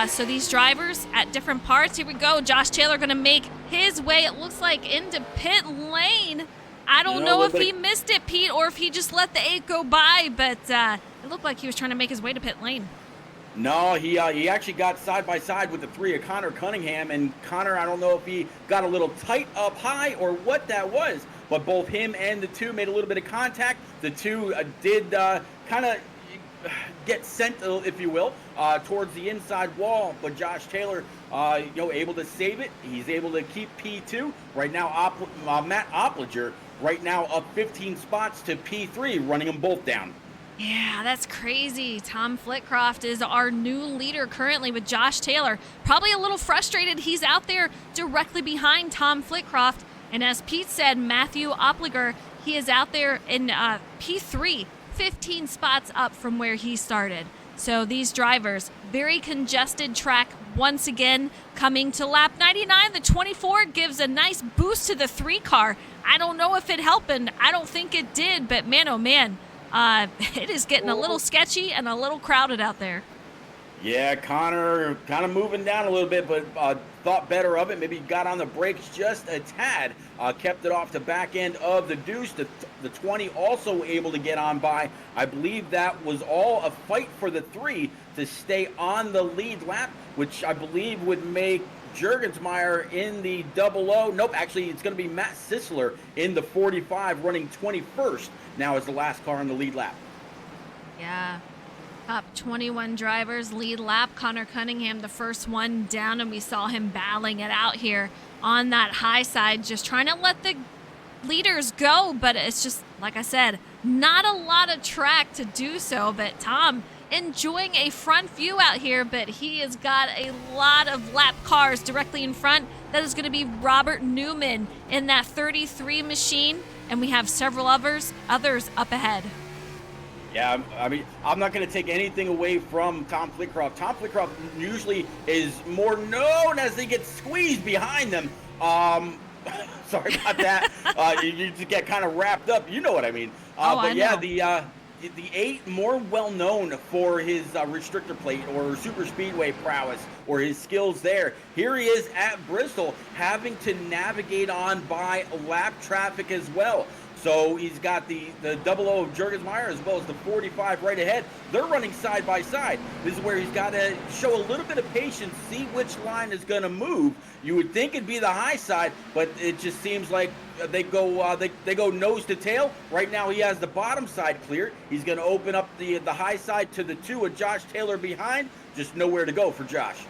So these drivers at different parts, here we go. Josh Taylor going to make his way, it looks like, into pit lane. I don't know if he missed it, Pete, or if he just let the 8 go by, but it looked like he was trying to make his way to pit lane. No, he actually got side by side with the 3 of Connor Cunningham, and Connor, I don't know if he got a little tight up high or what that was, but both him and the 2 made a little bit of contact. The 2 did kind of get sent, if you will, towards the inside wall, but Josh Taylor, able to save it. He's able to keep P2. Right now, Matt Opliger, right now up 15 spots to P3, running them both down. Yeah, that's crazy. Tom Flitcroft is our new leader currently with Josh Taylor. Probably a little frustrated. He's out there directly behind Tom Flitcroft. And as Pete said, Matthew Opliger, he is out there in P3, 15 spots up from where he started. So these drivers, very congested track, once again coming to lap 99. The 24 gives a nice boost to the 3 car. I don't know if it helped, and I don't think it did, but man, oh man, it is getting a little sketchy and a little crowded out there. Yeah, Connor kind of moving down a little bit, but thought better of it. Maybe got on the brakes just a tad. Kept it off the back end of the deuce. The 20 also able to get on by. I believe that was all a fight for the 3 to stay on the lead lap, which I believe would make Jurgensmeyer in the 00. Nope, actually it's going to be Matt Sisler in the 45 running 21st now as the last car on the lead lap. Yeah. Top 21 drivers lead lap. Connor Cunningham, the first one down, and we saw him battling it out here on that high side, just trying to let the leaders go. But it's just, like I said, not a lot of track to do so. But Tom enjoying a front view out here, but he has got a lot of lap cars directly in front. That is going to be Robert Newman in that 33 machine, and we have several others up ahead. Yeah, I mean, I'm not going to take anything away from Tom Flitcroft. Tom Flitcroft usually is more known as they get squeezed behind them. Sorry about that. You just get kind of wrapped up. You know what I mean. But yeah, the 8 more well known for his restrictor plate or super speedway prowess or his skills there. Here he is at Bristol having to navigate on by lap traffic as well. So he's got the 00 of Jurgensmeyer as well as the 45 right ahead. They're running side by side. This is where he's got to show a little bit of patience, see which line is going to move. You would think it'd be the high side, but it just seems like they go nose to tail. Right now he has the bottom side clear. He's going to open up the high side to the 2 with Josh Taylor behind. Just nowhere to go for Josh.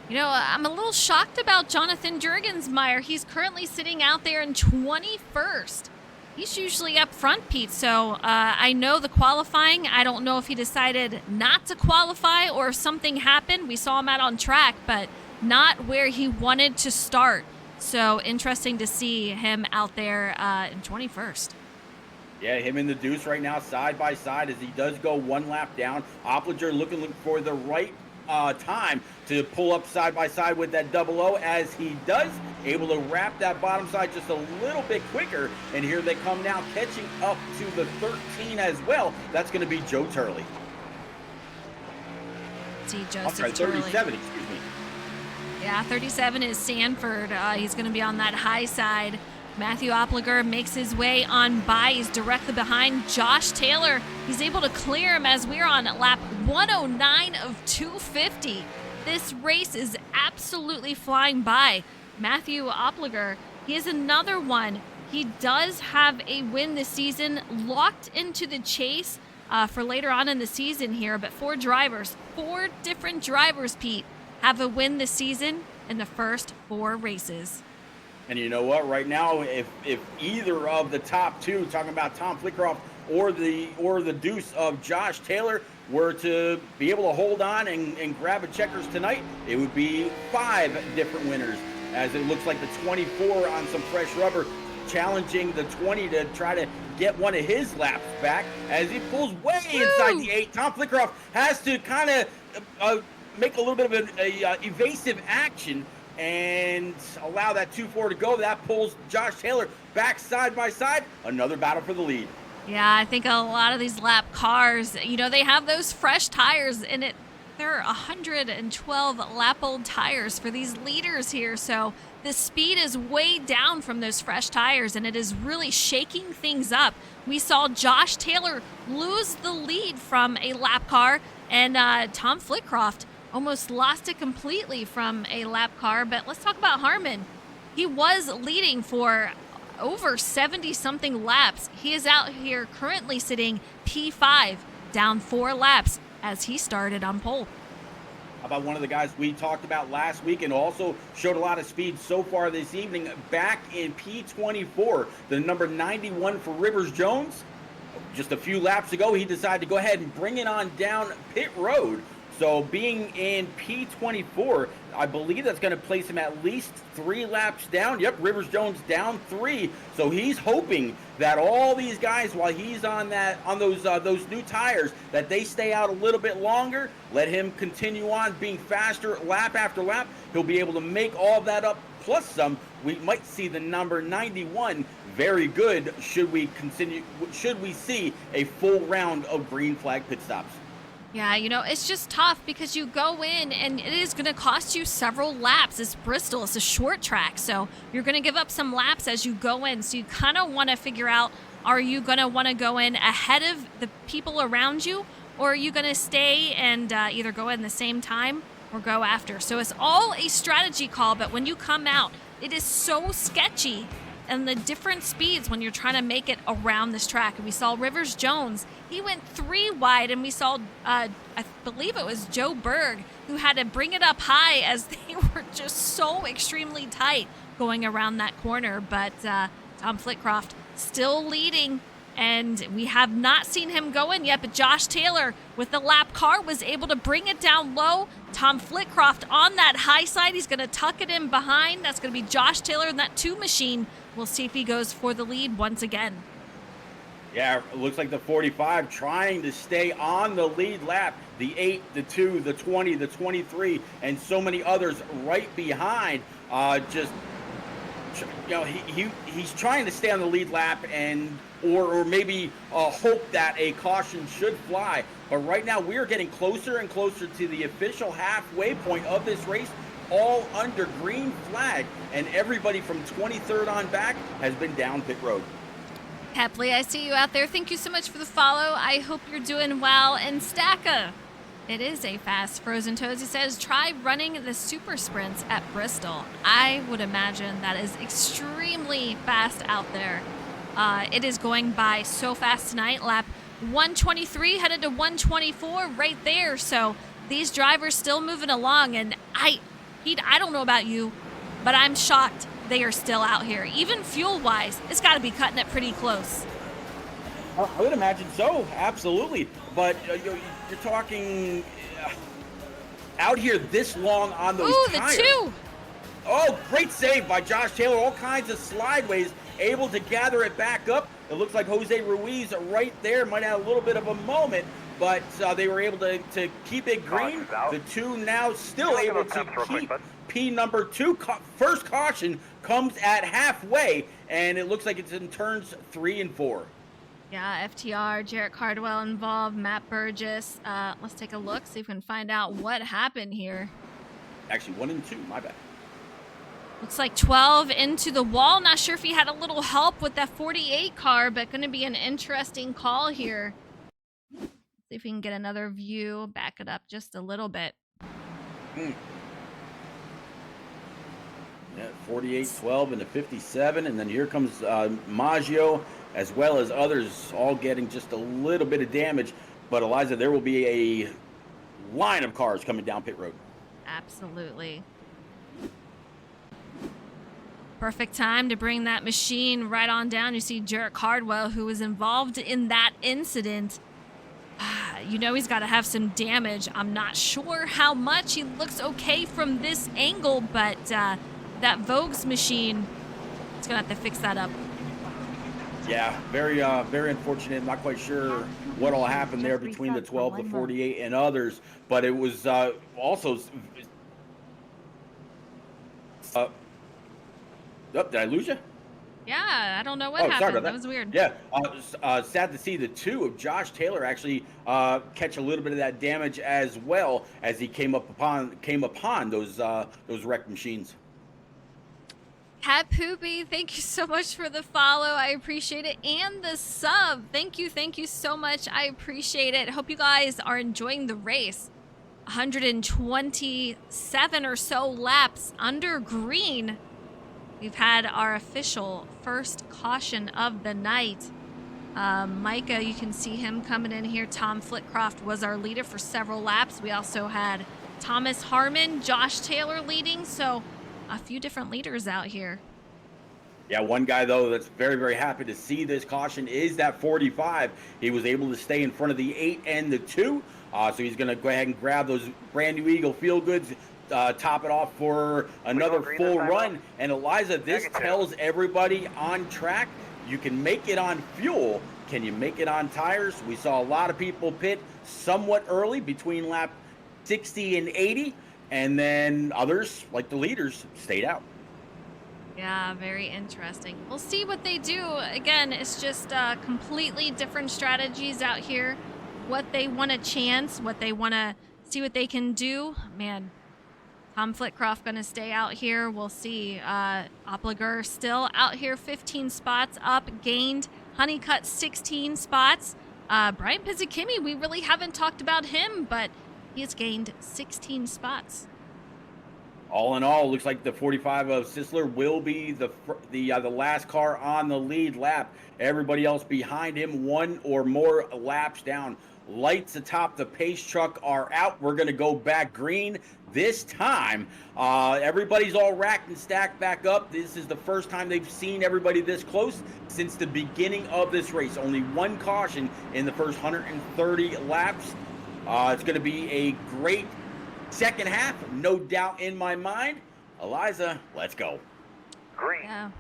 You know, I'm a little shocked about Jonathan Jurgensmeyer. He's currently sitting out there in 21st. He's usually up front, Pete, so I know the qualifying. I don't know if he decided not to qualify or if something happened. We saw him out on track, but not where he wanted to start. So interesting to see him out there in 21st. Yeah, him in the deuce right now, side by side, as he does go one lap down. Oplinger looking for the right time to pull up side by side with that 00 as he does, able to wrap that bottom side just a little bit quicker. And here they come now, catching up to the 13 as well. That's going to be Joe Turley. See Joseph I'm sorry, 37, excuse me. Yeah, 37 is Sanford. He's going to be on that high side. Matthew Opliger makes his way on by. He's directly behind Josh Taylor. He's able to clear him as we're on lap 109 of 250. This race is absolutely flying by. Matthew Opliger, he is another one. He does have a win this season, locked into the chase for later on in the season here. But 4 different drivers, Pete, have a win this season in the first 4 races. And you know what? Right now, if either of the top 2, talking about Tom Flitcroft or the deuce of Josh Taylor, were to be able to hold on and grab a checkers tonight, it would be 5 different winners. As it looks like the 24 on some fresh rubber, challenging the 20 to try to get one of his laps back as he pulls way inside the 8. Tom Flitcroft has to kind of make a little bit of a evasive action and allow that 2-4 to go. That pulls Josh Taylor back side by side. Another battle for the lead. Yeah, I think a lot of these lap cars, you know, they have those fresh tires in it. There are 112 lap-old tires for these leaders here, so the speed is way down from those fresh tires, and it is really shaking things up. We saw Josh Taylor lose the lead from a lap car, and Tom Flitcroft almost lost it completely from a lap car. But let's talk about Harmon. He was leading for over 70-something laps. He is out here currently sitting P5, down 4 laps as he started on pole. How about one of the guys we talked about last week and also showed a lot of speed so far this evening, back in P24, the number 91 for Rivers Jones. Just a few laps ago, he decided to go ahead and bring it on down pit road. So being in P24, I believe that's going to place him at least 3 laps down. Yep, Rivers Jones down 3. So he's hoping that all these guys, while he's on those new tires, that they stay out a little bit longer. Let him continue on being faster lap after lap. He'll be able to make all of that up plus some. We might see the number 91 very good should we see a full round of green flag pit stops. Yeah, you know, it's just tough because you go in and it is going to cost you several laps. It's Bristol. It's a short track. So you're going to give up some laps as you go in. So you kind of want to figure out, are you going to want to go in ahead of the people around you, or are you going to stay and either go in the same time or go after? So it's all a strategy call, but when you come out, it is so sketchy. And the different speeds when you're trying to make it around this track. And we saw Rivers Jones, he went 3 wide, and we saw, I believe it was Joe Berg, who had to bring it up high as they were just so extremely tight going around that corner. But Tom Flitcroft still leading, and we have not seen him go in yet. But Josh Taylor with the lap car was able to bring it down low. Tom Flitcroft on that high side. He's going to tuck it in behind. That's going to be Josh Taylor in that 2 machine. We'll see if he goes for the lead once again. Yeah, it looks like the 45 trying to stay on the lead lap. The 8, the 2, the 20, the 23, and so many others right behind. Just, you know, he's trying to stay on the lead lap and or maybe hope that a caution should fly. But right now we are getting closer and closer to the official halfway point of this race, all under green flag, and everybody from 23rd on back has been down pit road. Hepley, I see you out there. Thank you so much for the follow. I hope you're doing well. And Stacka, it is a fast Frozen Toes. He says, try running the super sprints at Bristol. I would imagine that is extremely fast out there. It is going by so fast tonight. Lap 123 headed to 124 right there. So these drivers still moving along, and I don't know about you, but I'm shocked they are still out here. Even fuel-wise, it's got to be cutting it pretty close. I would imagine so, absolutely. But you're talking out here this long on those tires. The 2. Oh, great save by Josh Taylor. All kinds of slideways, able to gather it back up. It looks like Jose Ruiz right there might have a little bit of a moment, but they were able to keep it green. The 2 now still able to keep P number 2. First caution comes at halfway, and it looks like it's in turns 3 and 4. Yeah, FTR, Jarrett Cardwell involved, Matt Burgess. Let's take a look, see if we can find out what happened here. Actually, 1 and 2, my bad. Looks like 12 into the wall. Not sure if he had a little help with that 48 car, but going to be an interesting call here. See if we can get another view, back it up just a little bit. Yeah, 48, 12, and the 57, and then here comes Maggio, as well as others, all getting just a little bit of damage. But Eliza, there will be a line of cars coming down pit road. Absolutely. Perfect time to bring that machine right on down. You see Jarrett Cardwell, who was involved in that incident. You know he's got to have some damage. I'm not sure how much. He looks okay from this angle, but that Vogue's machine, it's going to have to fix that up. Yeah, very unfortunate. Not quite sure what all happened there between the 12, the 48, and others, but it was also... did I lose you? Yeah, I don't know what happened. Sorry about that. That was weird. Yeah, sad to see the 2 of Josh Taylor actually catch a little bit of that damage as well as he came upon those wrecked machines. Hat Poopy, thank you so much for the follow. I appreciate it. And the sub. Thank you so much. I appreciate it. Hope you guys are enjoying the race. 127 or so laps under green. We've had our official first caution of the night. Micah, you can see him coming in here. Tom Flitcroft was our leader for several laps. We also had Thomas Harmon, Josh Taylor leading, so a few different leaders out here. Yeah, one guy, though, that's very, very happy to see this caution is that 45. He was able to stay in front of the 8 and the 2. So he's going to go ahead and grab those brand new Eagle Feel Goods, top it off for another full run. And Eliza, this tells everybody on track, you can make it on fuel. Can you make it on tires? We saw a lot of people pit somewhat early between lap 60 and 80. And then others, like the leaders, stayed out. Yeah, very interesting. We'll see what they do. Again, it's just completely different strategies out here. What they want to chance, what they want to see what they can do. Man, Tom Flitcroft going to stay out here. We'll see. Opliger still out here, 15 spots up, gained. Honeycutt, 16 spots. Brian Pizzikimi, we really haven't talked about him, but he has gained 16 spots. All in all, looks like the 45 of Sisler will be the last car on the lead lap. Everybody else behind him, one or more laps down. Lights atop the pace truck are out. We're going to go back green this time. Everybody's all racked and stacked back up. This is the first time they've seen everybody this close since the beginning of this race. Only one caution in the first 130 laps. It's going to be a great second half, no doubt in my mind. Eliza, let's go. Green. Yeah.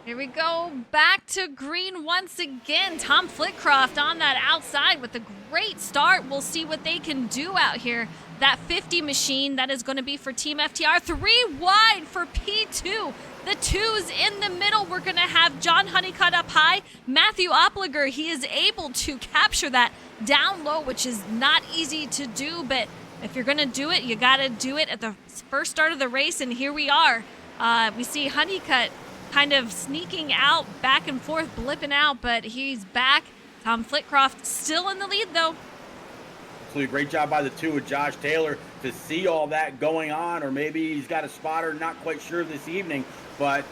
Here we go, back to green once again. Tom Flitcroft on that outside with a great start. We'll see what they can do out here. That 50 machine, that is going to be for Team FTR. 3 wide for P2. The 2's in the middle. We're going to have John Honeycutt up high. Matthew Opliger, he is able to capture that down low, which is not easy to do, but if you're going to do it, you got to do it at the first start of the race, and here we are. We see Honeycutt kind of sneaking out, back and forth, blipping out, but he's back. Tom Flitcroft still in the lead, though. Absolutely great job by the 2 with Josh Taylor to see all that going on, or maybe he's got a spotter, not quite sure this evening. But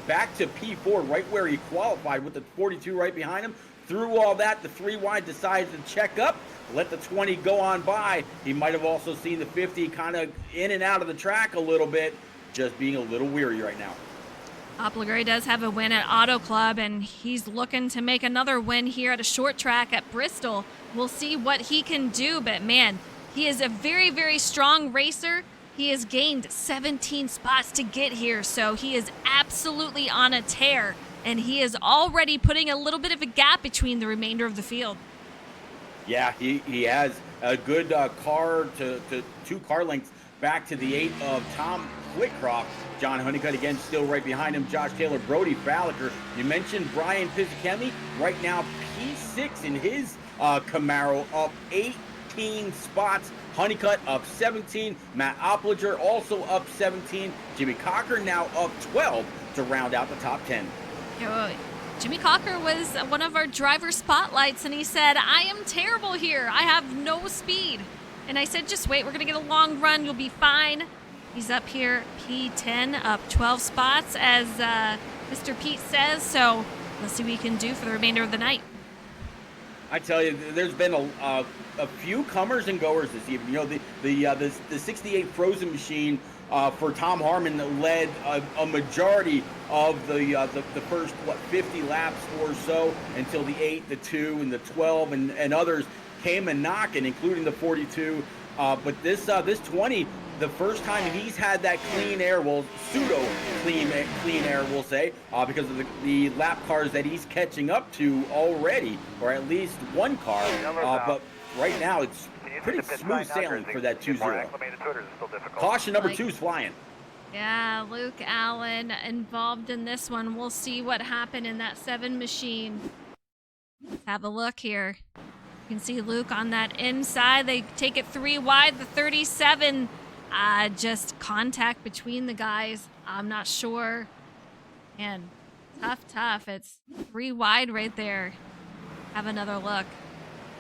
back to P4, right where he qualified with the 42 right behind him. Through all that, the 3 wide decides to check up, let the 20 go on by. He might have also seen the 50 kind of in and out of the track a little bit, just being a little weary right now. Opliger does have a win at Auto Club, and he's looking to make another win here at a short track at Bristol. We'll see what he can do, but man, he is a very, very strong racer. He has gained 17 spots to get here, so he is absolutely on a tear, and he is already putting a little bit of a gap between the remainder of the field. Yeah, he has a good car to 2 car lengths back to the 8 of Tom Flitcroft. John Honeycutt again still right behind him. Josh Taylor, Brody Falliker. You mentioned Brian Pizzikemi. Right now P6 in his Camaro, up 18 spots. Honeycutt up 17. Matt Opliger also up 17. Jimmy Cocker now up 12 to round out the top 10. Jimmy Cocker was one of our driver spotlights, and he said, I am terrible here. I have no speed. And I said, just wait. We're going to get a long run. You'll be fine. He's up here, P10, up 12 spots, as Mr. Pete says. So let's see what he can do for the remainder of the night. I tell you, there's been a few comers and goers this evening. You know, the 68 Frozen Machine for Tom Harmon led a majority of the first 50 laps or so until the 8, the 2, and the 12, and others came and knocking, including the 42. But this 20, the first time he's had that clean air, well, pseudo clean air, we'll say, because of the lap cars that he's catching up to already, or at least one car. But right now, it's pretty smooth sailing for that 2-0. Caution number 2 is flying. Yeah, Luke Allen involved in this one. We'll see what happened in that 7 machine. Let's have a look here. You can see Luke on that inside. They take it 3 wide. The 37, just contact between the guys. I'm not sure. Man, tough. It's 3 wide right there. Have another look.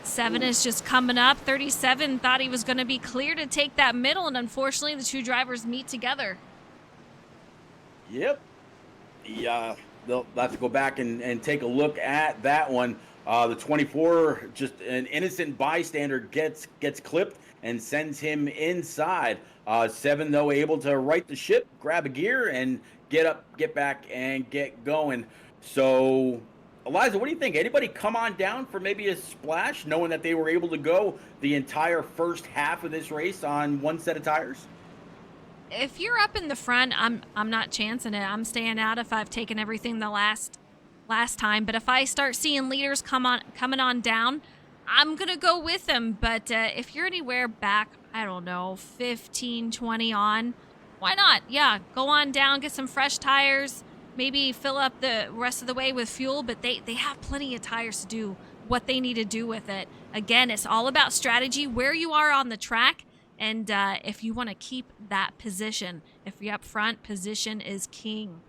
7 is just coming up. 37 thought he was going to be clear to take that middle, and unfortunately the 2 drivers meet together. Yep. Yeah, they'll have to go back and take a look at that one. The 24, just an innocent bystander, gets clipped and sends him inside. 7, though, able to right the ship, grab a gear, and get up, get back, and get going. So, Eliza, what do you think? Anybody come on down for maybe a splash, knowing that they were able to go the entire first half of this race on one set of tires? If you're up in the front, I'm not chancing it. I'm staying out if I've taken everything the last time. But if I start seeing leaders coming on down, I'm gonna go with them. But if you're anywhere back, I don't know, 15, 20 on, why not? Yeah, go on down, get some fresh tires, maybe fill up the rest of the way with fuel. But they have plenty of tires to do what they need to do with it. Again, it's all about strategy, where you are on the track. And if you want to keep that position, if you're up front, position is king.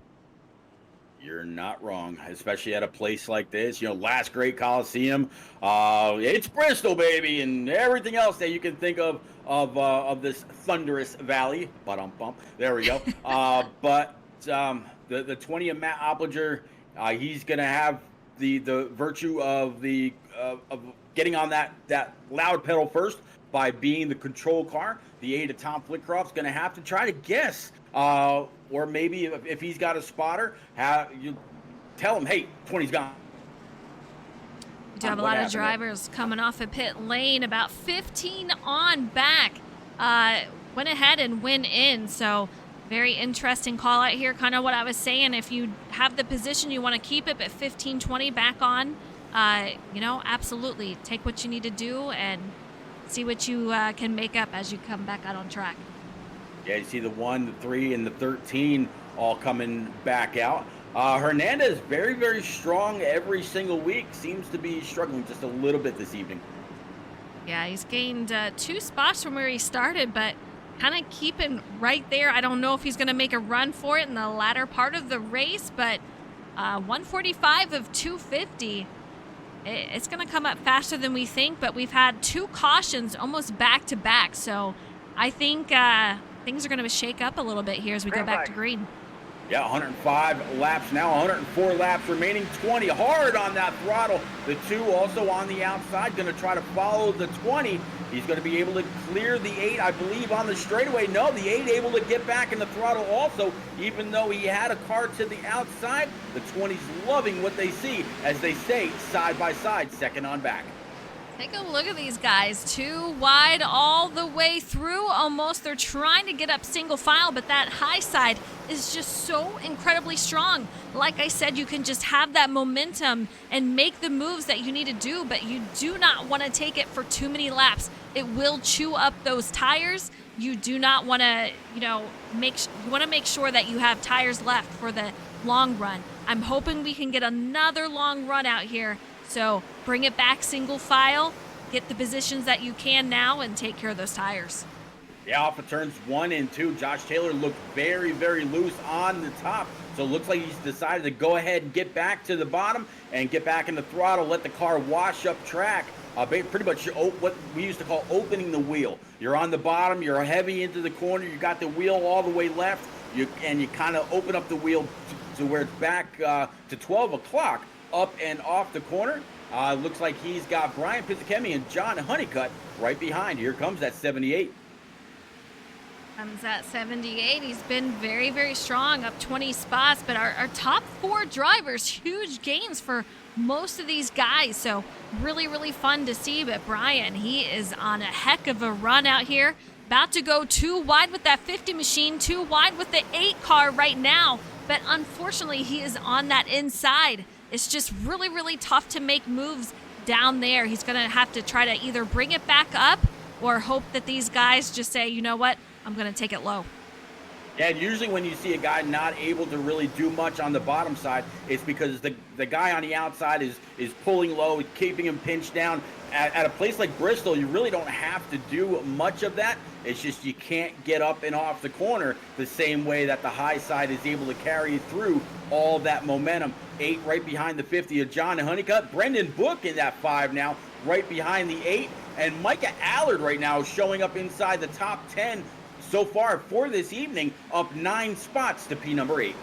You're not wrong, especially at a place like this. You know, last great Coliseum. It's Bristol, baby, and everything else that you can think of this thunderous valley. Bump. There we go. But the 20 of Matt Opplinger, he's gonna have the virtue of of getting on that loud pedal first by being the control car. The 8 of Tom Flitcroft's going to have to try to guess, or maybe if he's got a spotter, you tell him, hey, 20's gone. We do have a lot of drivers coming off a pit lane, about 15 on back. Went ahead and went in, so very interesting call out here. Kind of what I was saying, if you have the position, you want to keep it, but 15, 20 back on, absolutely take what you need to do and see what you can make up as you come back out on track. Yeah, you see the 1, the 3, and the 13 all coming back out. Hernandez, very, very strong every single week. Seems to be struggling just a little bit this evening. Yeah, he's gained 2 spots from where he started, but kind of keeping right there. I don't know if he's going to make a run for it in the latter part of the race, but 145 of 250. It's going to come up faster than we think, but we've had 2 cautions almost back to back. So I think things are going to shake up a little bit here as we go back to green. Yeah, 105 laps now, 104 laps remaining, 20 hard on that throttle. The 2 also on the outside, going to try to follow the 20. He's going to be able to clear the 8, I believe, on the straightaway. No, the 8 able to get back in the throttle also, even though he had a car to the outside. The 20's loving what they see as they stay side by side, second on back. Take a look at these guys. 2 wide all the way through almost. They're trying to get up single file, but that high side is just so incredibly strong. Like I said, you can just have that momentum and make the moves that you need to do, but you do not want to take it for too many laps. It will chew up those tires. You do not want to, you want to make sure that you have tires left for the long run. I'm hoping we can get another long run out here. So bring it back single file, get the positions that you can now, and take care of those tires. Yeah, off of turns 1 and 2, Josh Taylor looked very, very loose on the top. So it looks like he's decided to go ahead and get back to the bottom and get back in the throttle, let the car wash up track. Pretty much what we used to call opening the wheel. You're on the bottom, you're heavy into the corner, you got the wheel all the way left, and you kind of open up the wheel to where it's back to 12 o'clock. Up and off the corner. Looks like he's got Brian Pizzacchemi and John Honeycutt right behind. Here comes that 78. Comes that 78. He's been very, very strong, up 20 spots. But our top 4 drivers, huge gains for most of these guys. So really, really fun to see. But Brian, he is on a heck of a run out here. About to go 2 wide with that 50 machine, 2 wide with the 8 car right now. But unfortunately, he is on that inside. It's just really, really tough to make moves down there. He's going to have to try to either bring it back up or hope that these guys just say, you know what, I'm going to take it low. Yeah, and usually when you see a guy not able to really do much on the bottom side, it's because the guy on the outside is pulling low, keeping him pinched down. At a place like Bristol, you really don't have to do much of that. It's just you can't get up and off the corner the same way that the high side is able to carry through all that momentum. 8 right behind the 50 of John Honeycutt. Brendan Book in that 5 now, right behind the 8. And Micah Allard right now showing up inside the top 10 so far for this evening, up 9 spots to P number 8.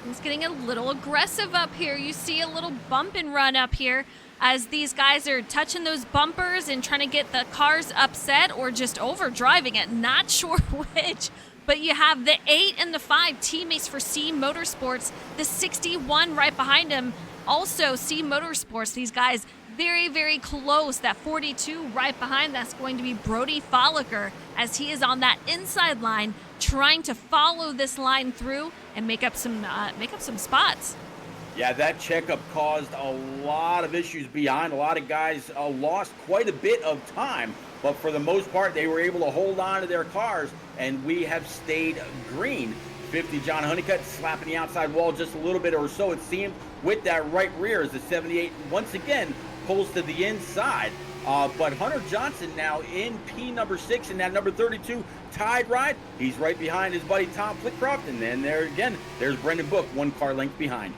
He's getting a little aggressive up here. You see a little bump and run up here as these guys are touching those bumpers and trying to get the cars upset or just over driving it. Not sure which, But you have the 8 and the 5 teammates for C Motorsports, the 61 right behind him. Also, C Motorsports, these guys very, very close. That 42 right behind, that's going to be Brody Folliker, as he is on that inside line trying to follow this line through and make up some spots. Yeah, that checkup caused a lot of issues behind. A lot of guys lost quite a bit of time, but for the most part, they were able to hold on to their cars, and we have stayed green. 50 John Honeycutt slapping the outside wall just a little bit or so, it seemed, with that right rear as the 78 once again pulls to the inside. But Hunter Johnson now in P number 6 in that number 32 tied ride. He's right behind his buddy Tom Flitcroft, and then there again, there's Brendan Book, 1 car length behind.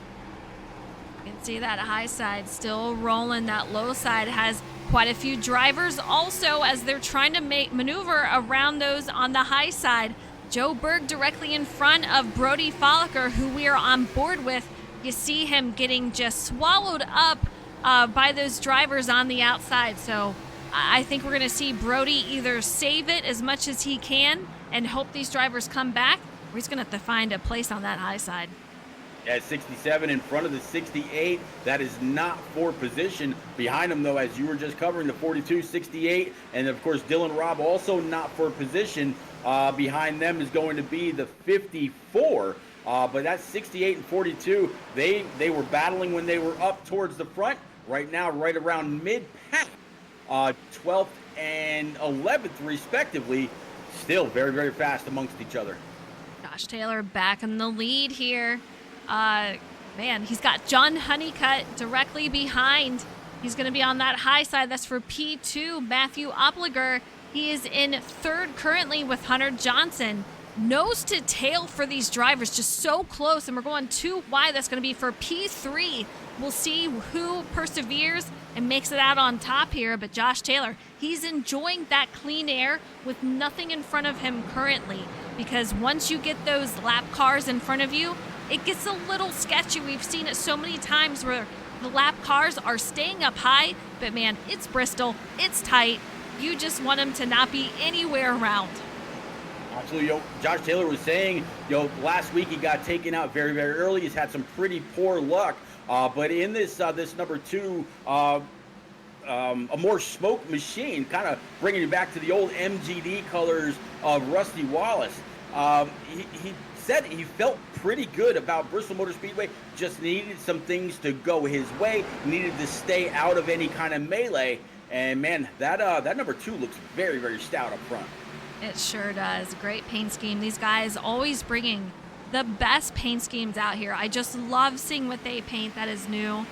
You can see that high side still rolling. That low side has quite a few drivers also as they're trying to maneuver around those on the high side. Joe Berg directly in front of Brody Folliker, who we are on board with. You see him getting just swallowed up by those drivers on the outside. So I think we're going to see Brody either save it as much as he can and hope these drivers come back, or he's going to have to find a place on that high side. At 67 in front of the 68, that is not for position. Behind him, though, as you were just covering, the 42, 68, and of course Dylan Robb also not for position. Behind them is going to be the 54. But that's 68 and 42. They were battling when they were up towards the front. Right now, right around mid-pack, 12th and 11th respectively. Still very, very fast amongst each other. Josh Taylor back in the lead here. Man, he's got John Honeycutt directly behind. He's going to be on that high side. That's for P2. Matthew Opliger, he is in 3rd currently with Hunter Johnson. Nose to tail for these drivers, just so close, and we're going too wide. That's going to be for P3. We'll see who perseveres and makes it out on top here, but Josh Taylor, he's enjoying that clean air with nothing in front of him currently, because once you get those lap cars in front of you, it gets a little sketchy. We've seen it so many times where the lap cars are staying up high, but man, it's Bristol, it's tight. You just want them to not be anywhere around. Absolutely. Josh Taylor was saying, last week he got taken out very, very early. He's had some pretty poor luck. But in this number 2, a more smoke machine, kind of bringing you back to the old MGD colors of Rusty Wallace. He said he felt pretty good about Bristol Motor Speedway, just needed some things to go his way, needed to stay out of any kind of melee. And man, that number 2 looks very, very stout up front. It sure does. Great paint scheme. These guys always bringing the best paint schemes out here. I just love seeing what they paint. That is new.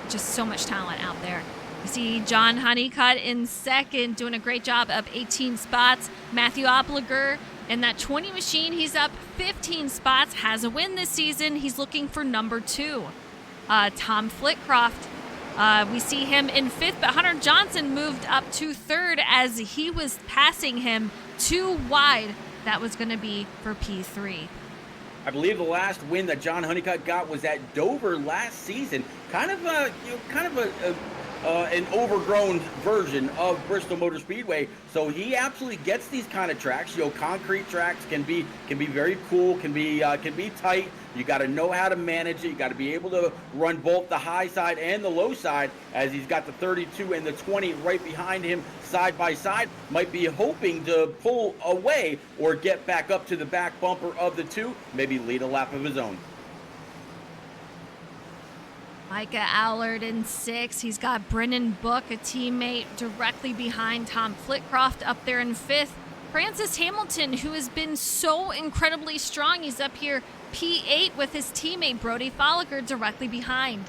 Just so much talent out there. You see John Honeycutt in 2nd, doing a great job up 18 spots. Matthew Opliger in that 20 machine, he's up 15 spots, has a win this season. He's looking for number 2. Tom Flitcroft, we see him in 5th, but Hunter Johnson moved up to 3rd as he was passing him too wide. That was going to be for P3. I believe the last win that John Honeycutt got was at Dover last season. Kind of an overgrown version of Bristol Motor Speedway. So he absolutely gets these kind of tracks. Concrete tracks can be very cool, can be tight. You got to know how to manage it. You got to be able to run both the high side and the low side, as he's got the 32 and the 20 right behind him side by side. Might be hoping to pull away or get back up to the back bumper of the 2, maybe lead a lap of his own. Micah Allard in 6th. He's got Brennan Book, a teammate, directly behind Tom Flitcroft up there in 5th. Francis Hamilton, who has been so incredibly strong, he's up here P8 with his teammate Brody Folliker directly behind.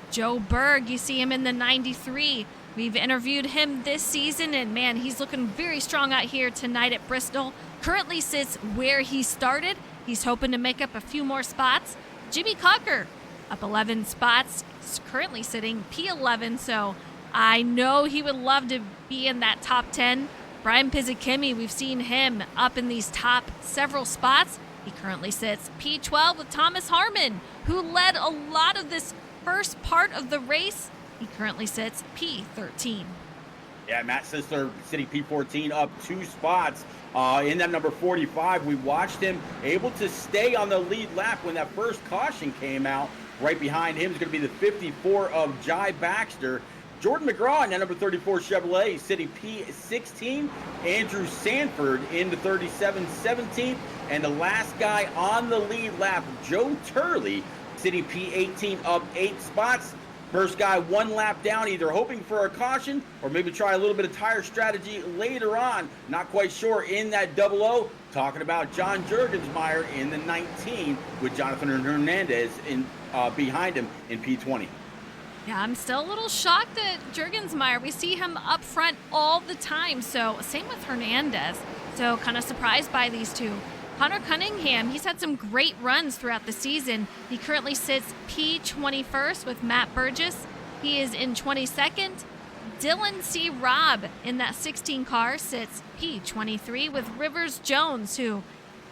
Joe Berg, you see him in the 93. We've interviewed him this season, and man, he's looking very strong out here tonight at Bristol. Currently sits where he started. He's hoping to make up a few more spots. Jimmy Cocker, up 11 spots, currently sitting P11, so I know he would love to be in that top 10. Brian Pizzakimi, we've seen him up in these top several spots. He currently sits P12 with Thomas Harmon, who led a lot of this first part of the race. He currently sits P13. Yeah, Matt Sisler sitting P14 up 2 spots. In that number 45, we watched him able to stay on the lead lap when that first caution came out. Right behind him is going to be the 54 of Jai Baxter. Jordan McGraw in that number 34 Chevrolet sitting P16. Andrew Sanford in the 37 17th. And the last guy on the lead lap, Joe Turley, sitting P18 up 8 spots. First guy 1 lap down, either hoping for a caution or maybe try a little bit of tire strategy later on. Not quite sure in that 00. Talking about John Jurgensmeyer in the 19 with Jonathan Hernandez in behind him in P20. Yeah, I'm still a little shocked at Jurgensmeyer. We see him up front all the time. So same with Hernandez. So kind of surprised by these two. Connor Cunningham, he's had some great runs throughout the season. He currently sits P21st with Matt Burgess. He is in 22nd. Dylan C. Robb in that 16 car sits P23 with Rivers Jones, who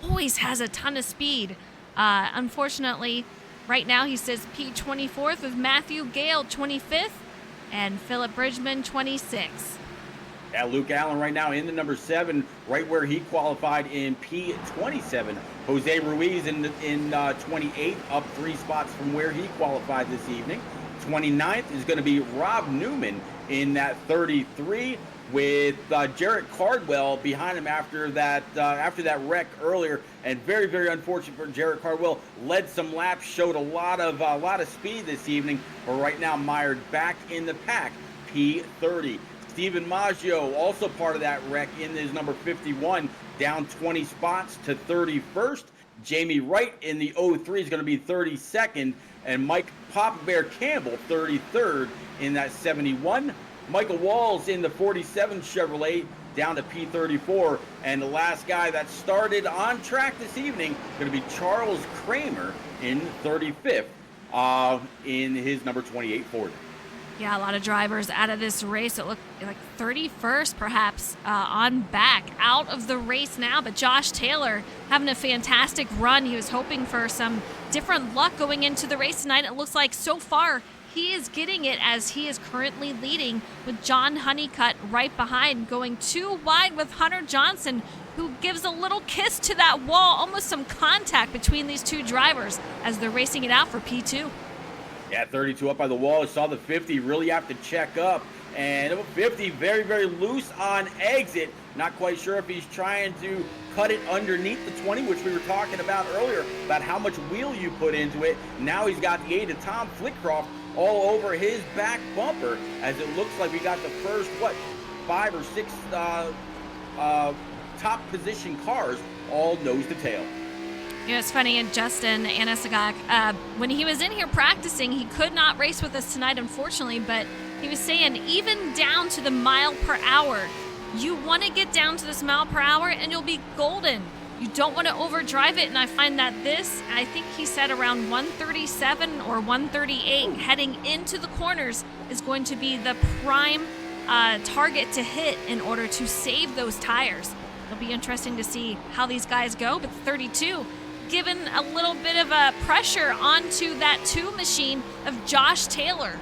always has a ton of speed. Unfortunately, right now he sits P24th with Matthew Gale 25th and Philip Bridgman 26th. Yeah, Luke Allen right now in the number 7, right where he qualified in P27. Jose Ruiz in 28th, up 3 spots from where he qualified this evening. 29th is going to be Rob Newman in that 33, with Jarrett Cardwell behind him after that wreck earlier, and very, very unfortunate for Jarrett Cardwell. Led some laps, showed a lot of speed this evening, but right now mired back in the pack, P30. Steven Maggio, also part of that wreck in his number 51, down 20 spots to 31st. Jamie Wright in the 03 is going to be 32nd, and Mike Papa Bear Campbell 33rd in that 71. Michael Walls in the 47 Chevrolet down to P34, and the last guy that started on track this evening going to be Charles Kramer in 35th in his number 28 Ford. Yeah, a lot of drivers out of this race. It looked like 31st perhaps on back out of the race now. But Josh Taylor having a fantastic run. He was hoping for some different luck going into the race tonight. It looks like so far he is getting it, as he is currently leading with John Honeycutt right behind, going 2 wide with Hunter Johnson, who gives a little kiss to that wall. Almost some contact between these two drivers as they're racing it out for P2. Yeah, 32 up by the wall. I saw the 50 really have to check up. And 50 very, very loose on exit. Not quite sure if he's trying to cut it underneath the 20, which we were talking about earlier, about how much wheel you put into it. Now he's got the aid of Tom Flickcroft all over his back bumper, as it looks like we got the first, 5 or 6 top position cars all nose to tail. You know, it's funny, and Justin Anasagak, when he was in here practicing, he could not race with us tonight, unfortunately, but he was saying even down to the mile per hour, you want to get down to this mile per hour and you'll be golden. You don't want to overdrive it, and I find that I think he said around 137 or 138 heading into the corners is going to be the prime target to hit in order to save those tires. It'll be interesting to see how these guys go, but 32 given a little bit of a pressure onto that 2 machine of Josh Taylor.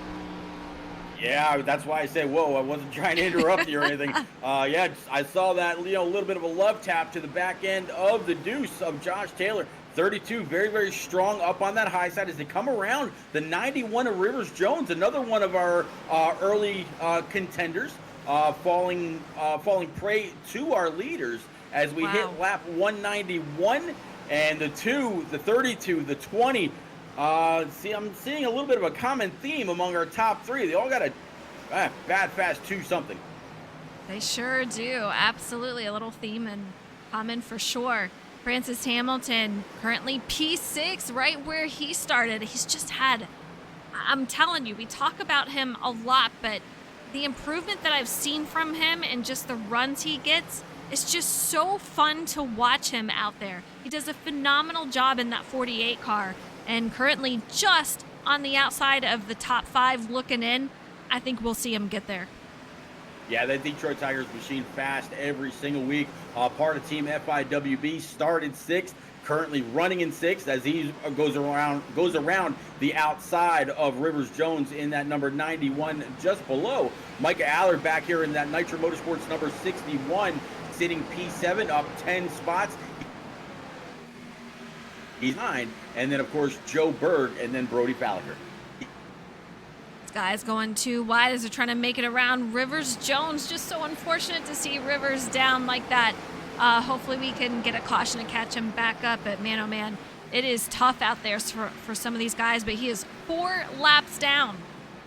Yeah, that's why I said, whoa, I wasn't trying to interrupt you or anything. Yeah, I saw that, a little bit of a love tap to the back end of the deuce of Josh Taylor. 32, very, very strong up on that high side as they come around the 91 of Rivers Jones, another one of our early contenders, falling prey to our leaders as we hit lap 191. And the 32, the 20, I'm seeing a little bit of a common theme among our top 3. They all got a bad, fast 2-something. They sure do. Absolutely. A little theme and common for sure. Francis Hamilton, currently P6, right where he started. He's just had, I'm telling you, we talk about him a lot, but the improvement that I've seen from him and just the runs he gets, it's just so fun to watch him out there. He does a phenomenal job in that 48 car, and currently just on the outside of the top 5 looking in. I think we'll see him get there. Yeah, that Detroit Tigers machine fast every single week. Part of Team FIWB, started 6th, currently running in 6th as he goes around the outside of Rivers Jones in that number 91 just below. Micah Allard back here in that Nitro Motorsports number 61, sitting P7 up 10 spots. He's 9, and then of course Joe Berg and then Brody Falliger. This guy's going too wide as they're trying to make it around Rivers Jones. Just so unfortunate to see Rivers down like that. Hopefully we can get a caution to catch him back up, but man, oh man, it is tough out there for some of these guys, but he is 4 laps down.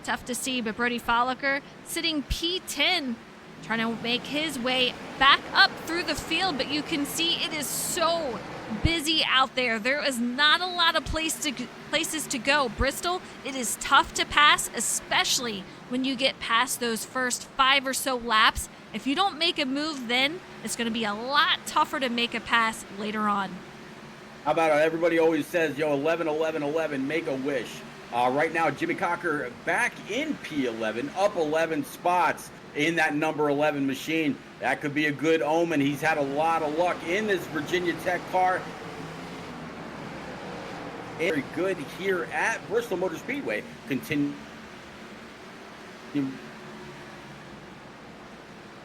Tough to see, but Brody Falliger sitting P10, trying to make his way back up through the field, but you can see it is so busy out there. There is not a lot of places to go. Bristol, it is tough to pass, especially when you get past those first 5 or so laps. If you don't make a move then, it's going to be a lot tougher to make a pass later on. How about everybody always says, 11, 11, 11, make a wish. Right now, Jimmy Cocker back in P11, up 11 spots in that number 11 machine. That could be a good omen. He's had a lot of luck in this Virginia Tech car. Very good here at Bristol Motor Speedway. Continue.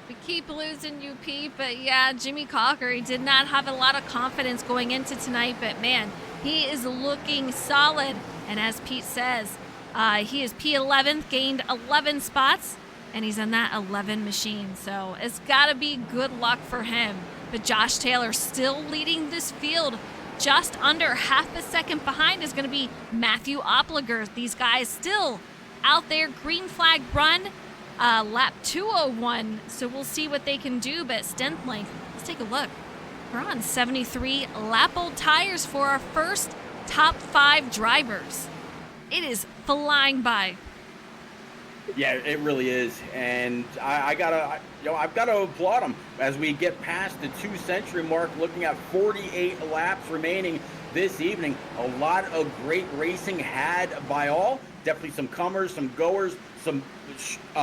We keep losing UP, but yeah, Jimmy Cocker, he did not have a lot of confidence going into tonight, but man, he is looking solid. And as Pete says, he is P11th, gained 11 spots, and he's in that 11 machine. So it's got to be good luck for him. But Josh Taylor still leading this field. Just under half a second behind is going to be Matthew Opliger. These guys still out there, green flag run. Lap 201, so we'll see what they can do, but stint length, let's take a look. We're on 73 lap-old tires for our first top 5 drivers. It is flying by. Yeah, it really is, and I've got to applaud them as we get past the 2-century mark, looking at 48 laps remaining this evening. A lot of great racing had by all. Definitely some comers, some goers, some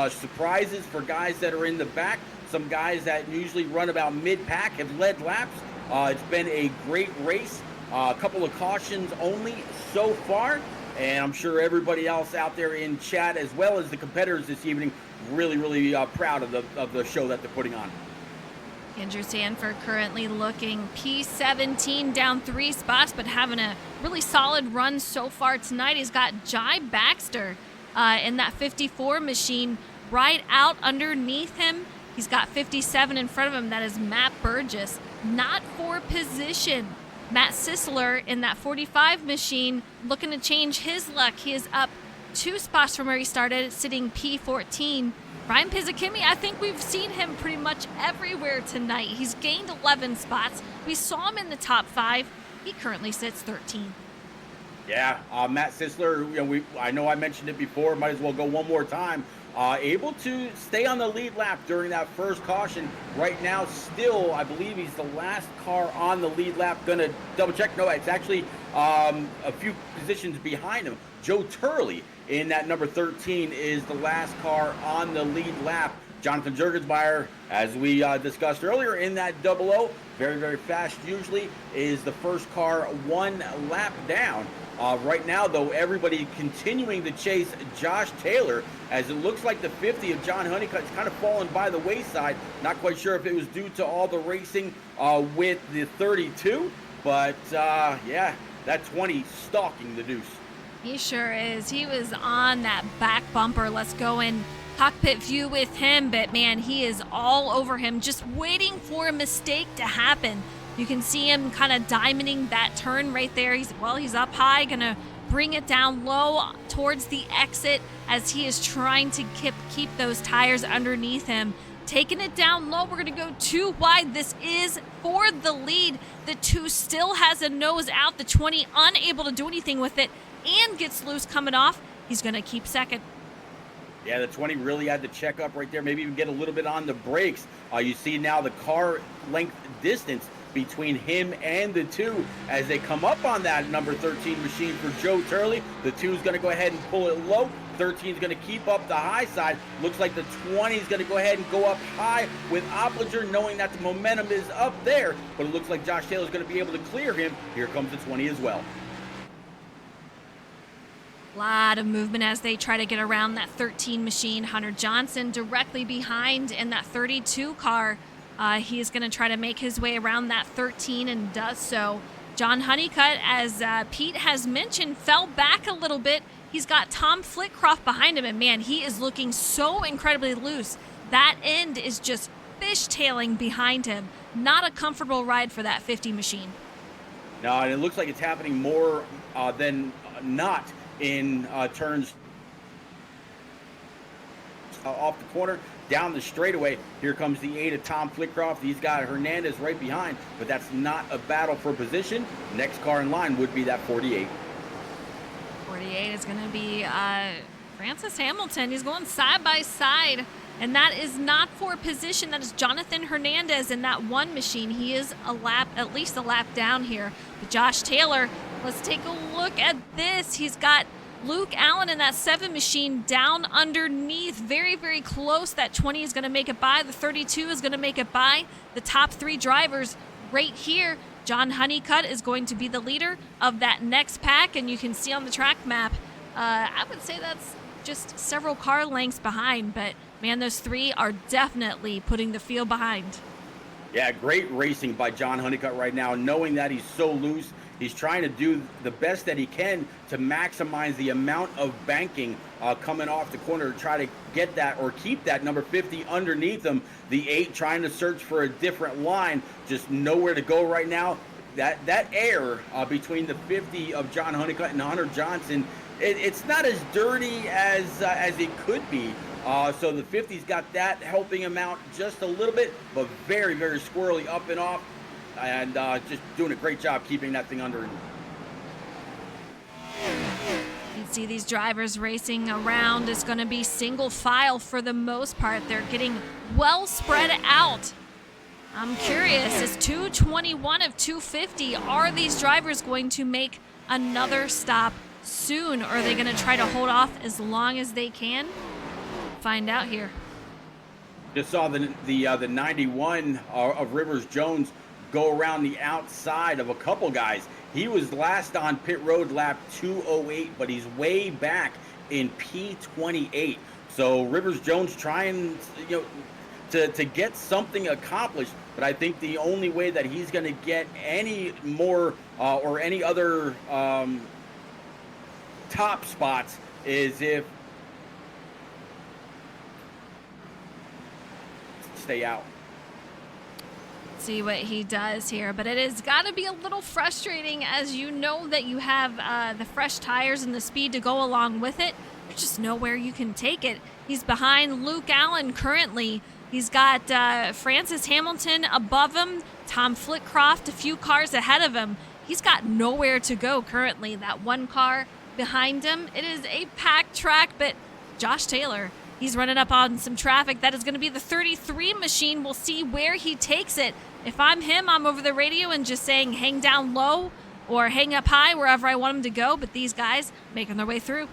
surprises for guys that are in the back. Some guys that usually run about mid-pack have led laps. It's been a great race. A couple of cautions only so far. And I'm sure everybody else out there in chat, as well as the competitors this evening, really proud of the show that they're putting on. Andrew Sanford currently looking P17, down 3 spots, but having a really solid run so far tonight. He's got Jai Baxter in that 54 machine right out underneath him. He's got 57 in front of him. That is Matt Burgess, not for position. Matt Sisler in that 45 machine looking to change his luck. He is up 2 spots from where he started, sitting P14. Ryan Pizzakimi, I think we've seen him pretty much everywhere tonight. He's gained 11 spots. We saw him in the top 5. He currently sits 13th. Yeah, Matt Sisler, I know I mentioned it before, might as well go one more time. Able to stay on the lead lap during that first caution. Right now, still, I believe he's the last car on the lead lap. Gonna double check. No, it's actually a few positions behind him. Joe Turley in that number 13 is the last car on the lead lap. Jonathan Jurgensmeyer, as we discussed earlier, in that 00, very fast usually, is the first car 1 lap down. Right now, though, everybody continuing to chase Josh Taylor, as it looks like the 50 of John Honeycutt is kind of fallen by the wayside. Not quite sure if it was due to all the racing with the 32, but yeah, that 20 stalking the deuce. He sure is. He was on that back bumper. Let's go in cockpit view with him, but man, he is all over him, just waiting for a mistake to happen. You can see him kind of diamonding that turn right there. He's up high, gonna bring it down low towards the exit as he is trying to keep those tires underneath him. Taking it down low, we're gonna go 2 wide. This is for the lead. The 2 still has a nose out. The 20 unable to do anything with it and gets loose coming off. He's gonna keep second. Yeah, the 20 really had to check up right there, maybe even get a little bit on the brakes. You see now the car length distance between him and the 2 as they come up on that number 13 machine for Joe Turley. The 2 is going to go ahead and pull it low. 13 is going to keep up the high side. Looks like the 20 is going to go ahead and go up high with Opplinger, knowing that the momentum is up there. But it looks like Josh Taylor is going to be able to clear him. Here comes the 20 as well. Lot of movement as they try to get around that 13 machine. Hunter Johnson directly behind in that 32 car. He is going to try to make his way around that 13 and does so. John Honeycutt, as Pete has mentioned, fell back a little bit. He's got Tom Flitcroft behind him, and man, he is looking so incredibly loose. That end is just fishtailing behind him. Not a comfortable ride for that 50 machine. No, and it looks like it's happening more than not in turns off the corner, down the straightaway. Here comes the 8 of Tom Flitcroft. He's got Hernandez right behind, but that's not a battle for position. Next car in line would be that 48. 48 is going to be Francis Hamilton. He's going side by side, and that is not for position. That is Jonathan Hernandez in that 1 machine. He is at least a lap down here. But Josh Taylor, let's take a look at this. He's got Luke Allen in that 7 machine down underneath, very, very close. That 20 is going to make it by. The 32 is going to make it by. The top 3 drivers right here. John Honeycutt is going to be the leader of that next pack, and you can see on the track map, I would say that's just several car lengths behind, but man, those 3 are definitely putting the field behind. Yeah, great racing by John Honeycutt right now, knowing that he's so loose. He's trying to do the best that he can to maximize the amount of banking coming off the corner to try to get that or keep that number 50 underneath him. The 8 trying to search for a different line, just nowhere to go right now. That air between the 50 of John Honeycutt and Hunter Johnson, it's not as dirty as it could be. So the 50's got that helping him out just a little bit, but very, very squirrely up and off. And just doing a great job keeping that thing under. You can see these drivers racing around. It's going to be single file for the most part. They're getting well spread out. I'm curious, is 221 of 250, are these drivers going to make another stop soon, or are they going to try to hold off as long as they can? Find out here. Just saw the 91 of Rivers Jones go around the outside of a couple guys. He was last on pit road lap 208, but he's way back in P28. So Rivers Jones trying, to get something accomplished, but I think the only way that he's going to get any more or any other top spots is if stay out. See what he does here, but it has got to be a little frustrating as you know that you have the fresh tires and the speed to go along with it. There's just nowhere you can take it. He's behind Luke Allen currently. He's got Francis Hamilton above him, Tom Flitcroft a few cars ahead of him. He's got nowhere to go currently. That 1 car behind him, it is a packed track, but Josh Taylor, he's running up on some traffic. That is going to be the 33 machine. We'll see where he takes it. If I'm him, I'm over the radio and just saying hang down low or hang up high wherever I want him to go. But these guys making their way through.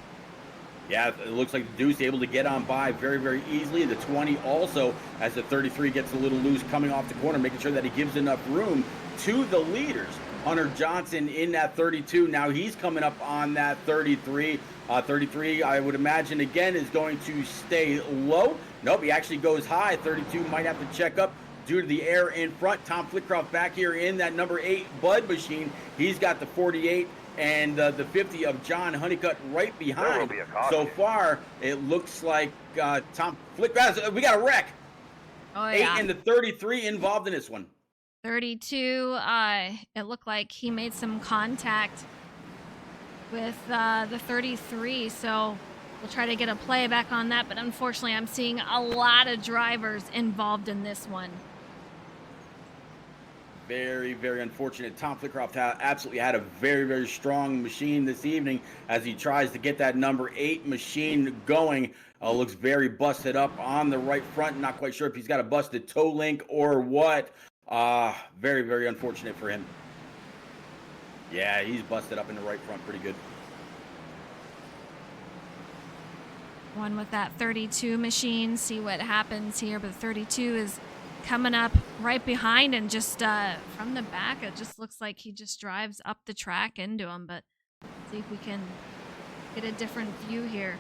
Yeah, it looks like the Deuce able to get on by very, very easily. The 20 also, as the 33 gets a little loose coming off the corner, making sure that he gives enough room to the leaders. Hunter Johnson in that 32. Now he's coming up on that 33. 33, I would imagine, again, is going to stay low. Nope, he actually goes high. 32 might have to check up due to the air in front. Tom Flitcroft back here in that number 8 Bud machine. He's got the 48 and the 50 of John Honeycutt right behind. So far, it looks like Tom Flitcroft, we got a wreck. Oh, yeah. 8 and the 33 involved in this one. 32, it looked like he made some contact with the 33, so we'll try to get a playback on that, but unfortunately I'm seeing a lot of drivers involved in this one. Very, very unfortunate. Tom Flitcroft absolutely had a very, very strong machine this evening as he tries to get that number 8 machine going. Looks very busted up on the right front. Not quite sure if he's got a busted toe link or what. Very, very unfortunate for him. Yeah, he's busted up in the right front pretty good. One with that 32 machine, see what happens here, but 32 is coming up right behind and just from the back, it just looks like he just drives up the track into him, but see if we can get a different view here.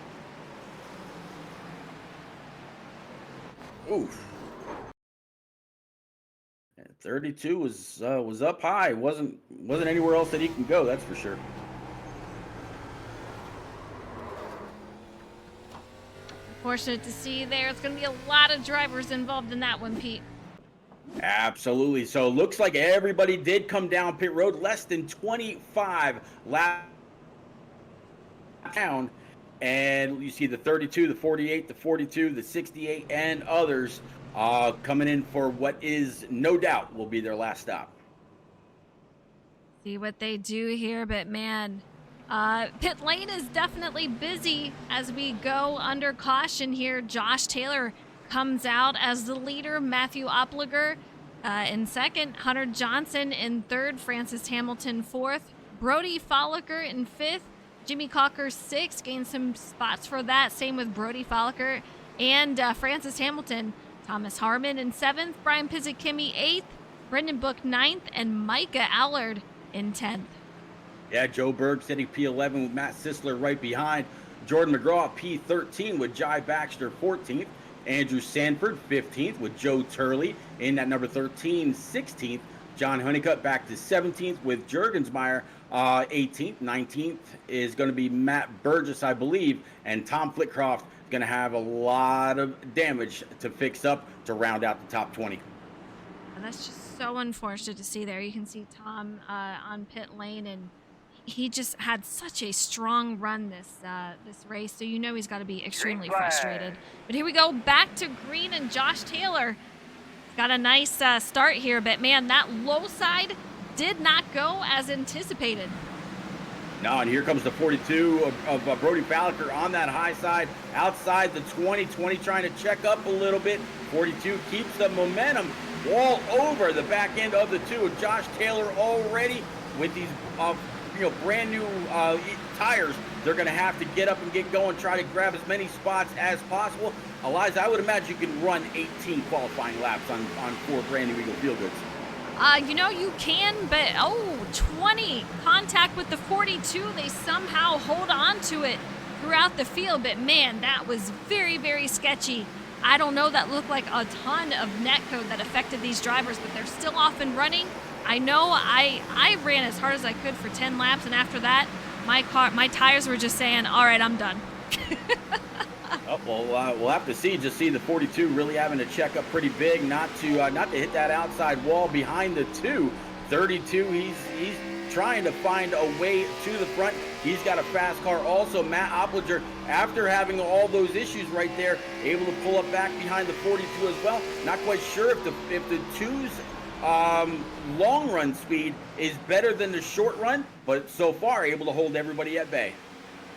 Oof. 32 was up high. Wasn't anywhere else that he can go. That's for sure. Fortunate to see there. It's going to be a lot of drivers involved in that one, Pete. Absolutely. So it looks like everybody did come down pit road. Less than 25 laps down. And you see the 32, the 48, the 42, the 68, and others coming in for what is no doubt will be their last stop. See what they do here, but man, pit lane is definitely busy as we go under caution here. Josh Taylor comes out as the leader, Matthew Opliger in second, Hunter Johnson in third, Francis Hamilton fourth, Brody Folliker in fifth, Jimmy Cocker sixth, gained some spots for that. Same with Brody Folliker and Francis Hamilton. Thomas Harmon in seventh, Brian Pizzikimmy eighth, Brendan Book ninth, and Micah Allard in 10th. Yeah, Joe Berg sitting P11 with Matt Sisler right behind. Jordan McGraw P13 with Jai Baxter 14th. Andrew Sanford 15th with Joe Turley in that number 13. 16th, John Honeycutt back to 17th with Jurgensmeyer 18th. 19th is going to be Matt Burgess, I believe. And Tom Flitcroft is going to have a lot of damage to fix up to round out the top 20. And that's just so unfortunate to see there. You can see Tom on pit lane, and he just had such a strong run this race, so you know he's got to be extremely frustrated. But here we go, back to green, and Josh Taylor got a nice start here, but man, that low side did not go as anticipated. No, and here comes the 42 of Brody Falliker on that high side, outside the 20 trying to check up a little bit. 42 keeps the momentum all over the back end of the two of Josh Taylor already with these brand new tires. They're going to have to get up and get going, try to grab as many spots as possible. Eliza, I would imagine you can run 18 qualifying laps on 4 brand new Eagle Feel Goods. You can, but 20 contact with the 42. They somehow hold on to it throughout the field, but man, that was very, very sketchy. I don't know, that looked like a ton of netcode that affected these drivers, but they're still off and running. I know I ran as hard as I could for 10 laps, and after that, my tires were just saying, all right, I'm done. We'll have to see. Just see the 42 really having to check up pretty big, not to hit that outside wall behind the 2. 32, he's trying to find a way to the front. He's got a fast car. Also, Matt Opliger, after having all those issues right there, able to pull up back behind the 42 as well. Not quite sure if the 2's long run speed is better than the short run, but so far able to hold everybody at bay.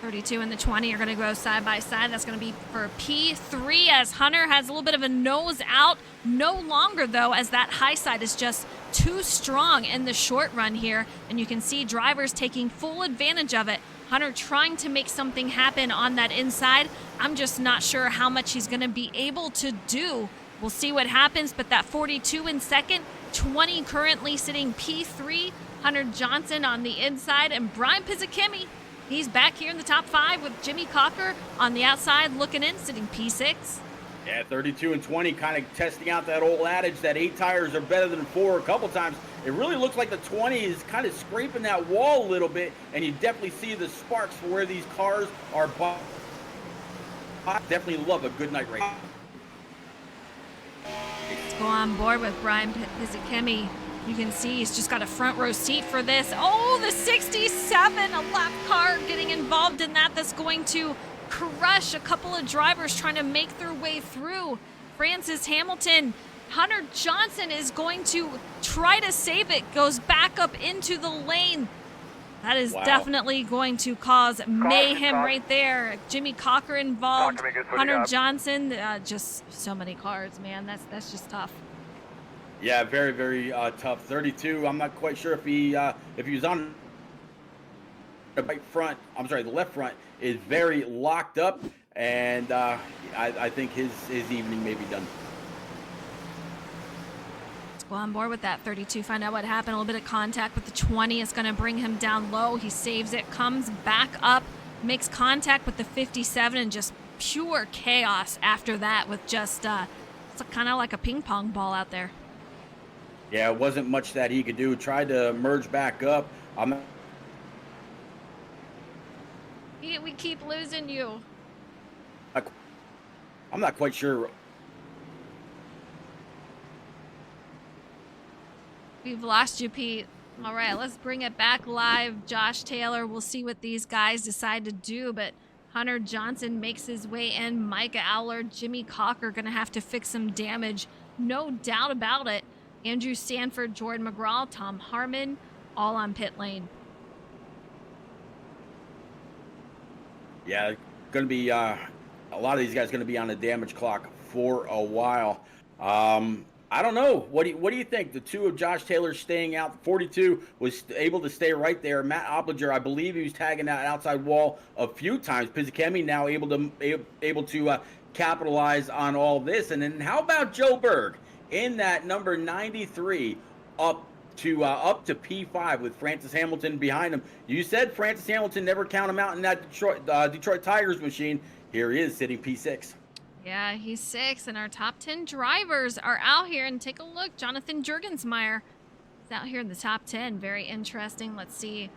32 and the 20 are going to go side by side. That's going to be for P3 as Hunter has a little bit of a nose out. No longer, though, as that high side is just too strong in the short run here. And you can see drivers taking full advantage of it. Hunter trying to make something happen on that inside. I'm just not sure how much he's going to be able to do. We'll see what happens, but that 42 in second, 20 currently sitting P3. Hunter Johnson on the inside, and Brian Pizzikimmy, he's back here in the top 5 with Jimmy Cocker on the outside looking in, sitting P6. Yeah, 32 and 20 kind of testing out that old adage that 8 tires are better than 4 a couple times. It really looks like the 20 is kind of scraping that wall a little bit, and you definitely see the sparks for where these cars are. I definitely love a good night race. Let's go on board with Brian Pizzikimmy. You can see he's just got a front row seat for this. Oh, the 67, a lap car getting involved in that. That's going to crush a couple of drivers trying to make their way through. Francis Hamilton, Hunter Johnson is going to try to save it, goes back up into the lane. That is definitely going to cause mayhem right there. Jimmy Cocker involved, Hunter Johnson, just so many cars, man. That's just tough. Yeah, very, very tough. 32. I'm not quite sure if he was on the right front. I'm sorry, the left front is very locked up, and I think his evening may be done. Let's go on board with that 32. Find out what happened. A little bit of contact with the 20 is going to bring him down low. He saves it, comes back up, makes contact with the 57, and just pure chaos after that with just it's kind of like a ping pong ball out there. Yeah, it wasn't much that he could do. Tried to merge back up. We keep losing you. I'm not quite sure. We've lost you, Pete. All right, let's bring it back live. Josh Taylor, we'll see what these guys decide to do, but Hunter Johnson makes his way in. Micah Owler, Jimmy Cocker going to have to fix some damage. No doubt about it. Andrew Sanford, Jordan McGraw, Tom Harmon, all on pit lane. Yeah, going to be a lot of these guys going to be on the damage clock for a while. I don't know. What do you think? The two of Josh Taylor staying out. 42 was able to stay right there. Matt Oplinger, I believe he was tagging that outside wall a few times. Pizzakemi now able to capitalize on all this. And then how about Joe Berg in that number 93 up to P5 with Francis Hamilton behind him? You said Francis Hamilton, never count him out in that Detroit Tigers machine. Here he is sitting P6. Yeah, he's 6, and our top 10 drivers are out here. And take a look, Jonathan Jurgensmeyer is out here in the top 10. Very interesting. Let's see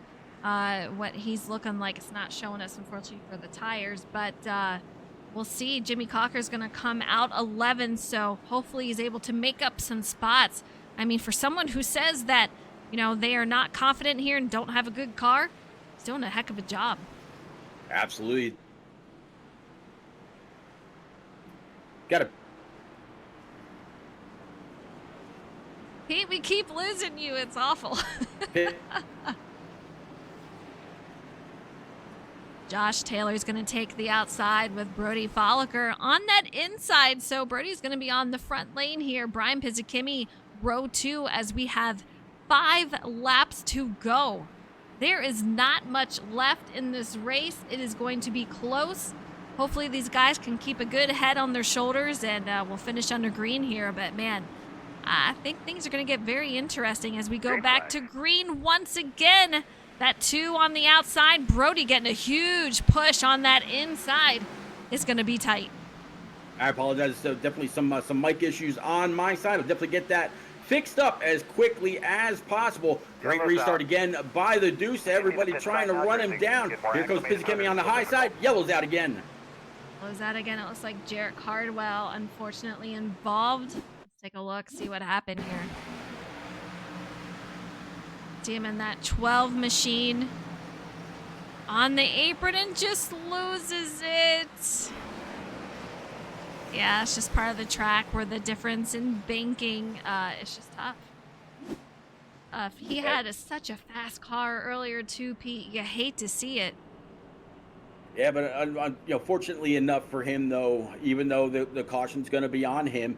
what he's looking like. It's not showing us, unfortunately, for the tires, but we'll see. Jimmy Cocker's going to come out 11, so hopefully he's able to make up some spots. I mean, for someone who says that, they are not confident here and don't have a good car, he's doing a heck of a job. Absolutely. Pete, we keep losing you. It's awful. Josh Taylor's going to take the outside with Brody Folliker on that inside. So Brody's going to be on the front lane here. Brian Pizzakemi, row 2, as we have 5 laps to go. There is not much left in this race. It is going to be close. Hopefully these guys can keep a good head on their shoulders, and we'll finish under green here. But, man, I think things are going to get very interesting as we go back to green once again. That 2 on the outside. Brody getting a huge push on that inside. It's going to be tight. I apologize. So definitely some mic issues on my side. I'll definitely get that fixed up as quickly as possible. Great restart again by the Deuce. Everybody trying to run him down. Here goes Pizzakemi on the high side. Yellow's out again. Close that again. It looks like Jarrett Cardwell, unfortunately, involved. Let's take a look, see what happened here. See him in that 12 machine on the apron and just loses it. Yeah, it's just part of the track where the difference in banking is just tough. He had such a fast car earlier too, Pete. You hate to see it. Yeah, but fortunately enough for him, though, even though the caution's going to be on him,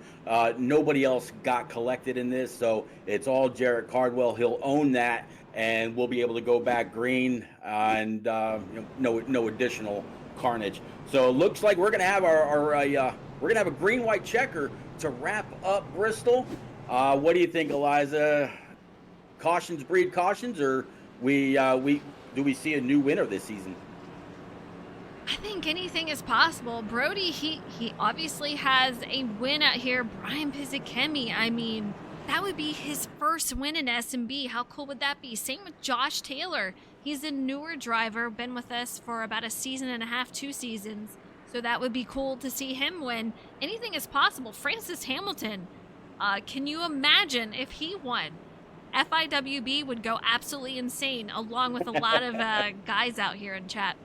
nobody else got collected in this, so it's all Jarrett Cardwell. He'll own that, and we'll be able to go back green and no additional carnage. So it looks like we're going to have we're going to have a green-white checker to wrap up Bristol. What do you think, Eliza? Cautions breed cautions, or do we see a new winner this season? I think anything is possible. Brody, he obviously has a win out here. Brian Pizzakemi, I mean, that would be his first win in SnB. How cool would that be? Same with Josh Taylor. He's a newer driver, been with us for about a season and a half, 2 seasons. So that would be cool to see him win. Anything is possible. Francis Hamilton, can you imagine if he won? FIWB would go absolutely insane, along with a lot of guys out here in chat.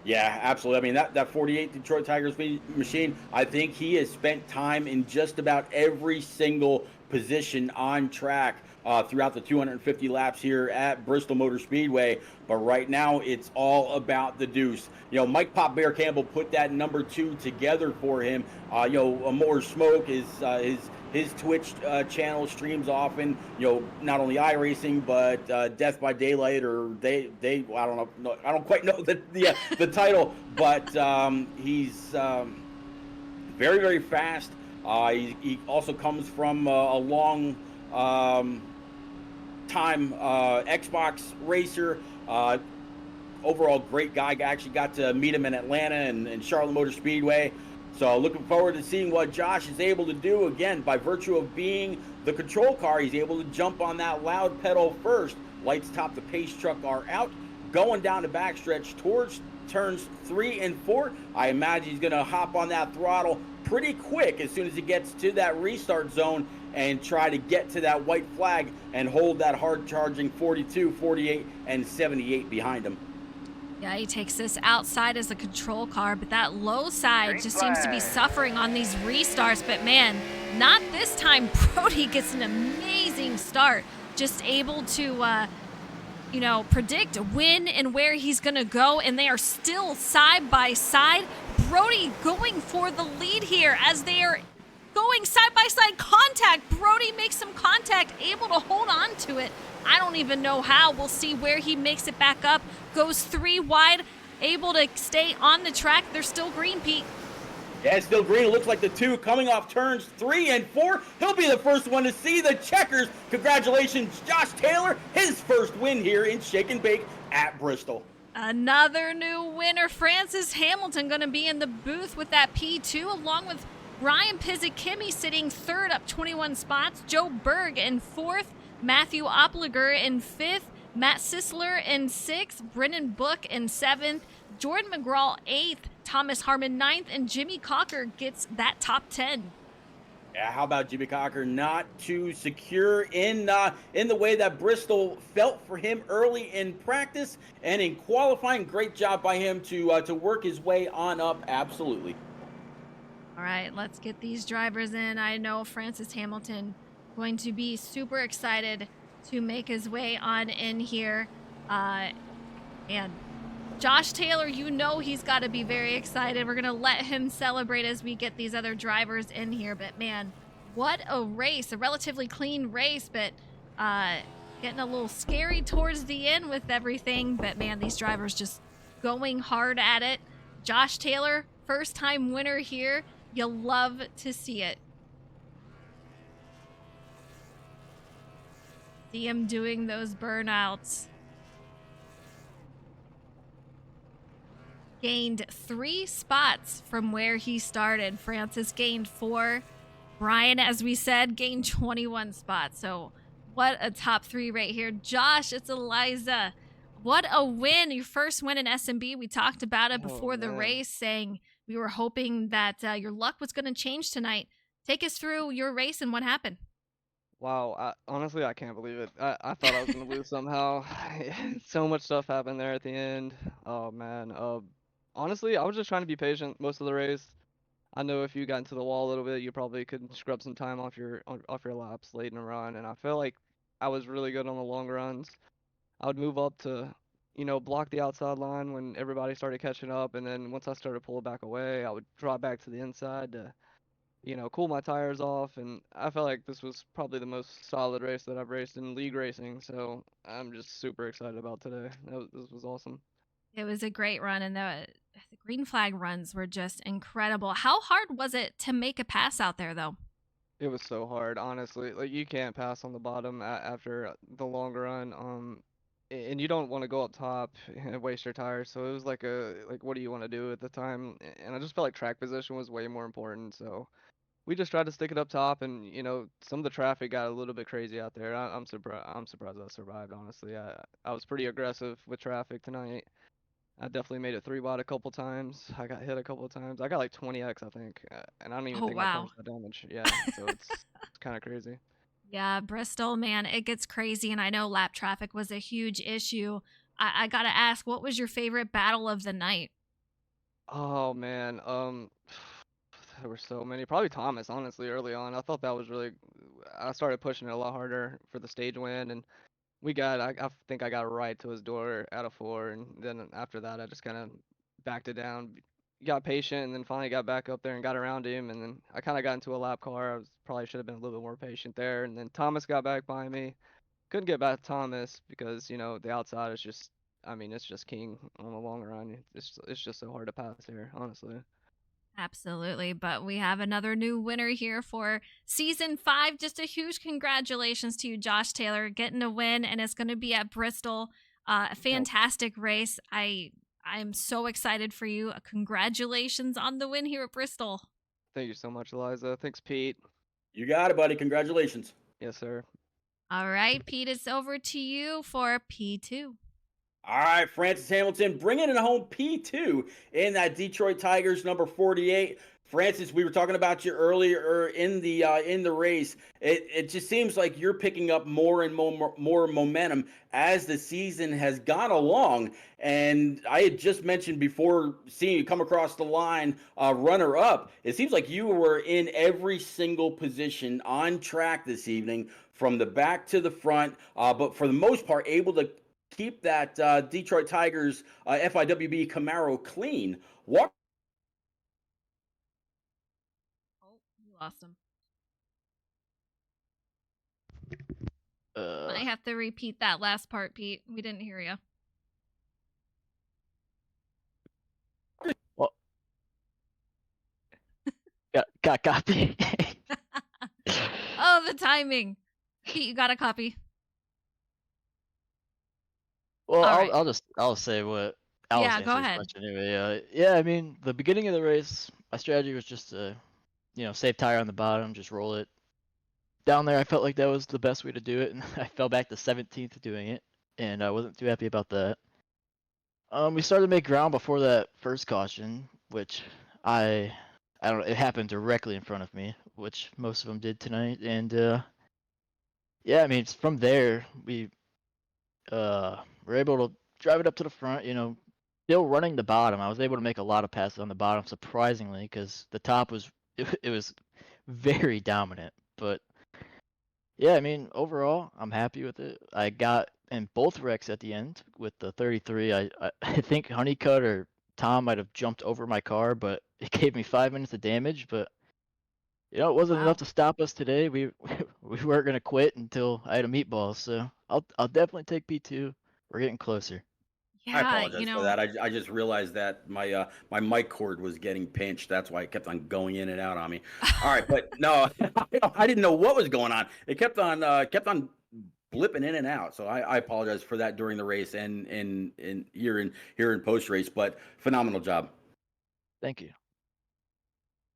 Yeah, absolutely. I mean, that 48 Detroit Tigers machine, I think he has spent time in just about every single position on track. throughout the 250 laps here at Bristol Motor Speedway. But right now, it's all about the deuce. Mike Pop Bear Campbell put that number 2 together for him. More Smoke is his Twitch channel streams often. Not only iRacing but Death by Daylight, or they I don't know, I don't quite know the title, but he's very, very fast. He also comes from a long time Xbox racer. Overall, great guy. I actually got to meet him in Atlanta and Charlotte Motor Speedway. So looking forward to seeing what Josh is able to do. Again, by virtue of being the control car, he's able to jump on that loud pedal first. Lights top the pace truck are out. Going down the backstretch towards turns 3 and 4. I imagine he's going to hop on that throttle pretty quick as soon as he gets to that restart zone and try to get to that white flag and hold that hard charging 42, 48, and 78 behind him. Yeah, he takes this outside as a control car, but that low side just seems to be suffering on these restarts. But man, not this time. Brody gets an amazing start, just able to predict when and where he's going to go, and they are still side by side. Brody going for the lead here as they are going side by side contact. Brody makes some contact, able to hold on to it. I don't even know how. We'll see where he makes it back up. Goes 3 wide, able to stay on the track. They're still green, Pete. Yeah, still green. It looks like the 2 coming off turns 3 and 4. He'll be the first one to see the checkers. Congratulations, Josh Taylor. His first win here in Shake and Bake at Bristol. Another new winner. Francis Hamilton going to be in the booth with that P2, along with Ryan Pizzikimi sitting 3rd, up 21 spots. Joe Berg in 4th. Matthew Opliger in 5th. Matt Sisler in 6th. Brennan Book in 7th. Jordan McGraw 8th. Thomas Harmon 9th. And Jimmy Cocker gets that top 10. Yeah, how about Jimmy Cocker not too secure in the way that Bristol felt for him early in practice and in qualifying. Great job by him to work his way on up. Absolutely. All right, let's get these drivers in. I know Francis Hamilton going to be super excited to make his way on in here. And Josh Taylor, he's got to be very excited. We're going to let him celebrate as we get these other drivers in here. But, man, what a race. A relatively clean race, but getting a little scary towards the end with everything. But, man, these drivers just going hard at it. Josh Taylor, first-time winner here. You'll love to see it. See him doing those burnouts. Gained 3 spots from where he started. Francis gained 4. Brian, as we said, gained 21 spots. So what a top 3 right here. Josh, it's Eliza. What a win. Your first win in SnB. We talked about it before the race, saying we were hoping that your luck was going to change tonight. Take us through your race and what happened. Wow, honestly, I can't believe it. I thought I was gonna lose somehow. So much stuff happened there at the end. Oh man. Honestly, I was just trying to be patient most of the race. I know if you got into the wall a little bit, you probably could scrub some time off your laps late in the run, and I feel like I was really good on the long runs. I would move up to, block the outside line when everybody started catching up, and then once I started pulling back away, I would drop back to the inside to cool my tires off, and I felt like this was probably the most solid race that I've raced in league racing, so I'm just super excited about today. This was awesome. It was a great run, and the green flag runs were just incredible. How hard was it to make a pass out there, though? It was so hard, honestly. Like, you can't pass on the bottom after the long run, and you don't want to go up top and waste your tires, so it was like what do you want to do at the time? And I just felt like track position was way more important, so we just tried to stick it up top, and some of the traffic got a little bit crazy out there. I'm surprised. I'm surprised I survived. Honestly, I was pretty aggressive with traffic tonight. I definitely made it 3 wide a couple times. I got hit a couple of times. I got like 20x, I think, and I don't even Oh, think my wow. car's got damaged. Yeah, so it's kind of crazy. Yeah, Bristol, man, it gets crazy, and I know lap traffic was a huge issue. I got to ask, what was your favorite battle of the night? Oh man, there were so many. Probably Thomas, honestly, early on. I thought that was really. I started pushing it a lot harder for the stage win, and I think I got right to his door out of 4, and then after that I just kind of backed it down, got patient, and then finally got back up there and got around him, and then I kind of got into a lap car. Probably should have been a little bit more patient there, and then Thomas got back by me. Couldn't get back to Thomas because the outside is just, I mean, it's just king on the long run. It's just so hard to pass here, honestly. Absolutely. But we have another new winner here for season 5. Just a huge congratulations to you, Josh Taylor, getting a win, and it's going to be at Bristol. A fantastic race. I'm so excited for you. Congratulations on the win here at Bristol. Thank you so much, Eliza. Thanks, Pete. You got it, buddy. Congratulations. Yes, sir. All right, Pete, it's over to you for P2. All right, Francis Hamilton bringing it home P2 in that Detroit Tigers number 48. Francis, we were talking about you earlier in the race. It just seems like you're picking up more and more momentum as the season has gone along. And I had just mentioned before seeing you come across the line, runner up. It seems like you were in every single position on track this evening, from the back to the front. But for the most part, able to keep that Detroit Tigers FIWB Camaro clean. Walk. Oh, you lost him. Uh, I have to repeat that last part, Pete. We didn't hear you. well, got copy. Oh, the timing. Pete, you got a copy? Well, All right. I'll say what Alice Yeah, answered go his ahead. question anyway. Yeah, I mean, the beginning of the race, my strategy was just to, save tire on the bottom, just roll it. Down there, I felt like that was the best way to do it, and I fell back to 17th doing it, and I wasn't too happy about that. We started to make ground before that first caution, which I don't know, it happened directly in front of me, which most of them did tonight, and yeah, I mean, from there we were able to drive it up to the front, still running the bottom. I was able to make a lot of passes on the bottom, surprisingly, because the top was it was very dominant. But yeah, I mean, overall, I'm happy with it. I got in both wrecks at the end with the 33. I think Honeycutt or Tom might have jumped over my car, but it gave me 5 minutes of damage. But it wasn't enough Wow. to stop us today. We we weren't gonna quit until I had a meatball. So I'll definitely take P2. We're getting closer. I Yeah, apologize for that. I just realized that my mic cord was getting pinched. That's why it kept on going in and out on me. All right, but no, I didn't know what was going on. It kept on blipping in and out. So I apologize for that during the race and in here in post race. But phenomenal job. Thank you.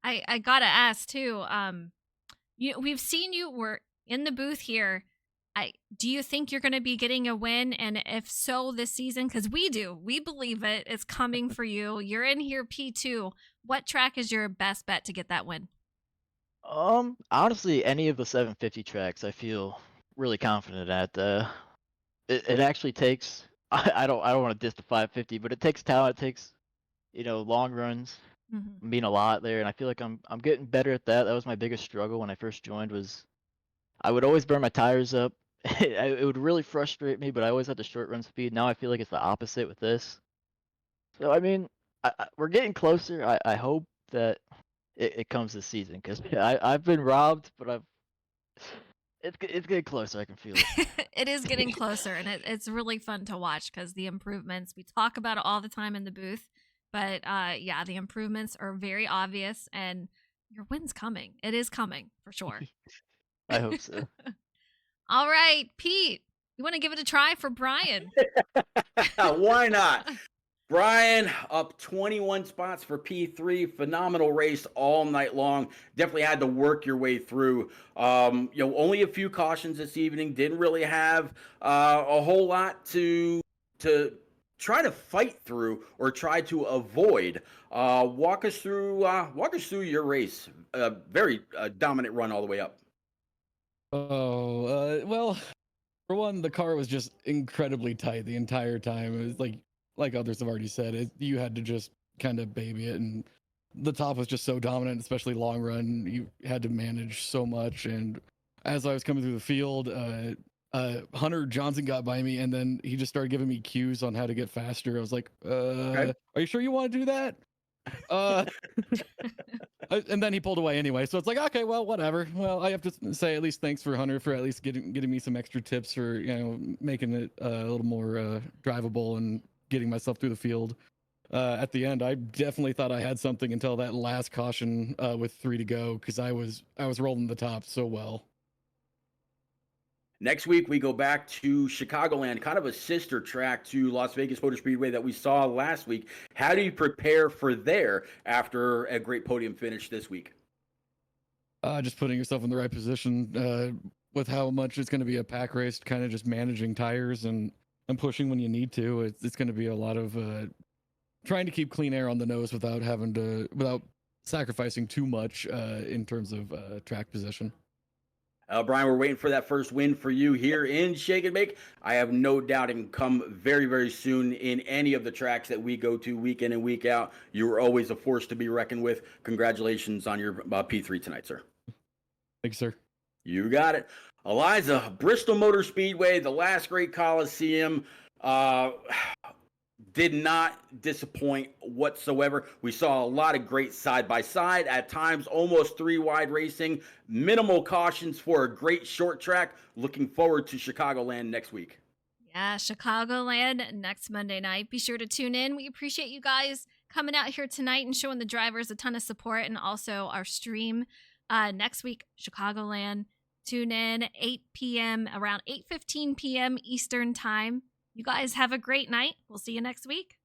I gotta ask too. We've seen you were in the booth here. Do you think you're going to be getting a win? And if so, this season, because we do, we believe it is coming for you. You're in here P2. What track is your best bet to get that win? Honestly, any of the 750 tracks, I feel really confident at. It actually takes. I don't want to diss the 550, but it takes talent. It takes, long runs. Mm-hmm. Mean a lot there, and I feel like I'm getting better at that. That was my biggest struggle when I first joined. Was I would always burn my tires up. It would really frustrate me, but I always had the short run speed. Now I feel like it's the opposite with this. So I mean, we're getting closer. I hope that it comes this season, because I've been robbed, but it's getting closer. I can feel it. It is getting closer, and it's really fun to watch because the improvements, we talk about it all the time in the booth. But yeah, the improvements are very obvious, and your win's coming. It is coming for sure. I hope so. All right, Pete, you want to give it a try for Brian? Why not? Brian up 21 spots for P3. Phenomenal race all night long. Definitely had to work your way through. Only a few cautions this evening. Didn't really have a whole lot to try to fight through or try to avoid. Walk us through your race. Very dominant run all the way up. Well, for one, the car was just incredibly tight the entire time. It was like others have already said, you had to just kind of baby it, and the top was just so dominant, especially long run. You had to manage so much, and as I was coming through the field, Hunter Johnson got by me, and then he just started giving me cues on how to get faster. I was like, are you sure you want to do that? And then he pulled away anyway. So it's like, okay, well, whatever. Well, I have to say at least thanks for Hunter for at least getting me some extra tips for, you know, making it a little more drivable and getting myself through the field. At the end, I definitely thought I had something until that last caution with 3 to go, because I was rolling the top so well. Next week, we go back to Chicagoland, kind of a sister track to Las Vegas Motor Speedway that we saw last week. How do you prepare for there after a great podium finish this week? Just putting yourself in the right position with how much it's going to be a pack race, kind of just managing tires and pushing when you need to. It's going to be a lot of trying to keep clean air on the nose without sacrificing too much in terms of track position. Brian, we're waiting for that first win for you here in Shake and Bake. I have no doubt it can come very, very soon in any of the tracks that we go to week in and week out. You are always a force to be reckoned with. Congratulations on your P3 tonight, sir. Thanks, sir. You got it. Eliza, Bristol Motor Speedway, the last great Coliseum. Did not disappoint whatsoever. We saw a lot of great side-by-side, at times almost 3-wide racing, minimal cautions for a great short track. Looking forward to Chicagoland next week. Yeah, Chicagoland next Monday night. Be sure to tune in. We appreciate you guys coming out here tonight and showing the drivers a ton of support, and also our stream next week, Chicagoland. Tune in 8 p.m., around 8:15 p.m. Eastern time. You guys have a great night. We'll see you next week.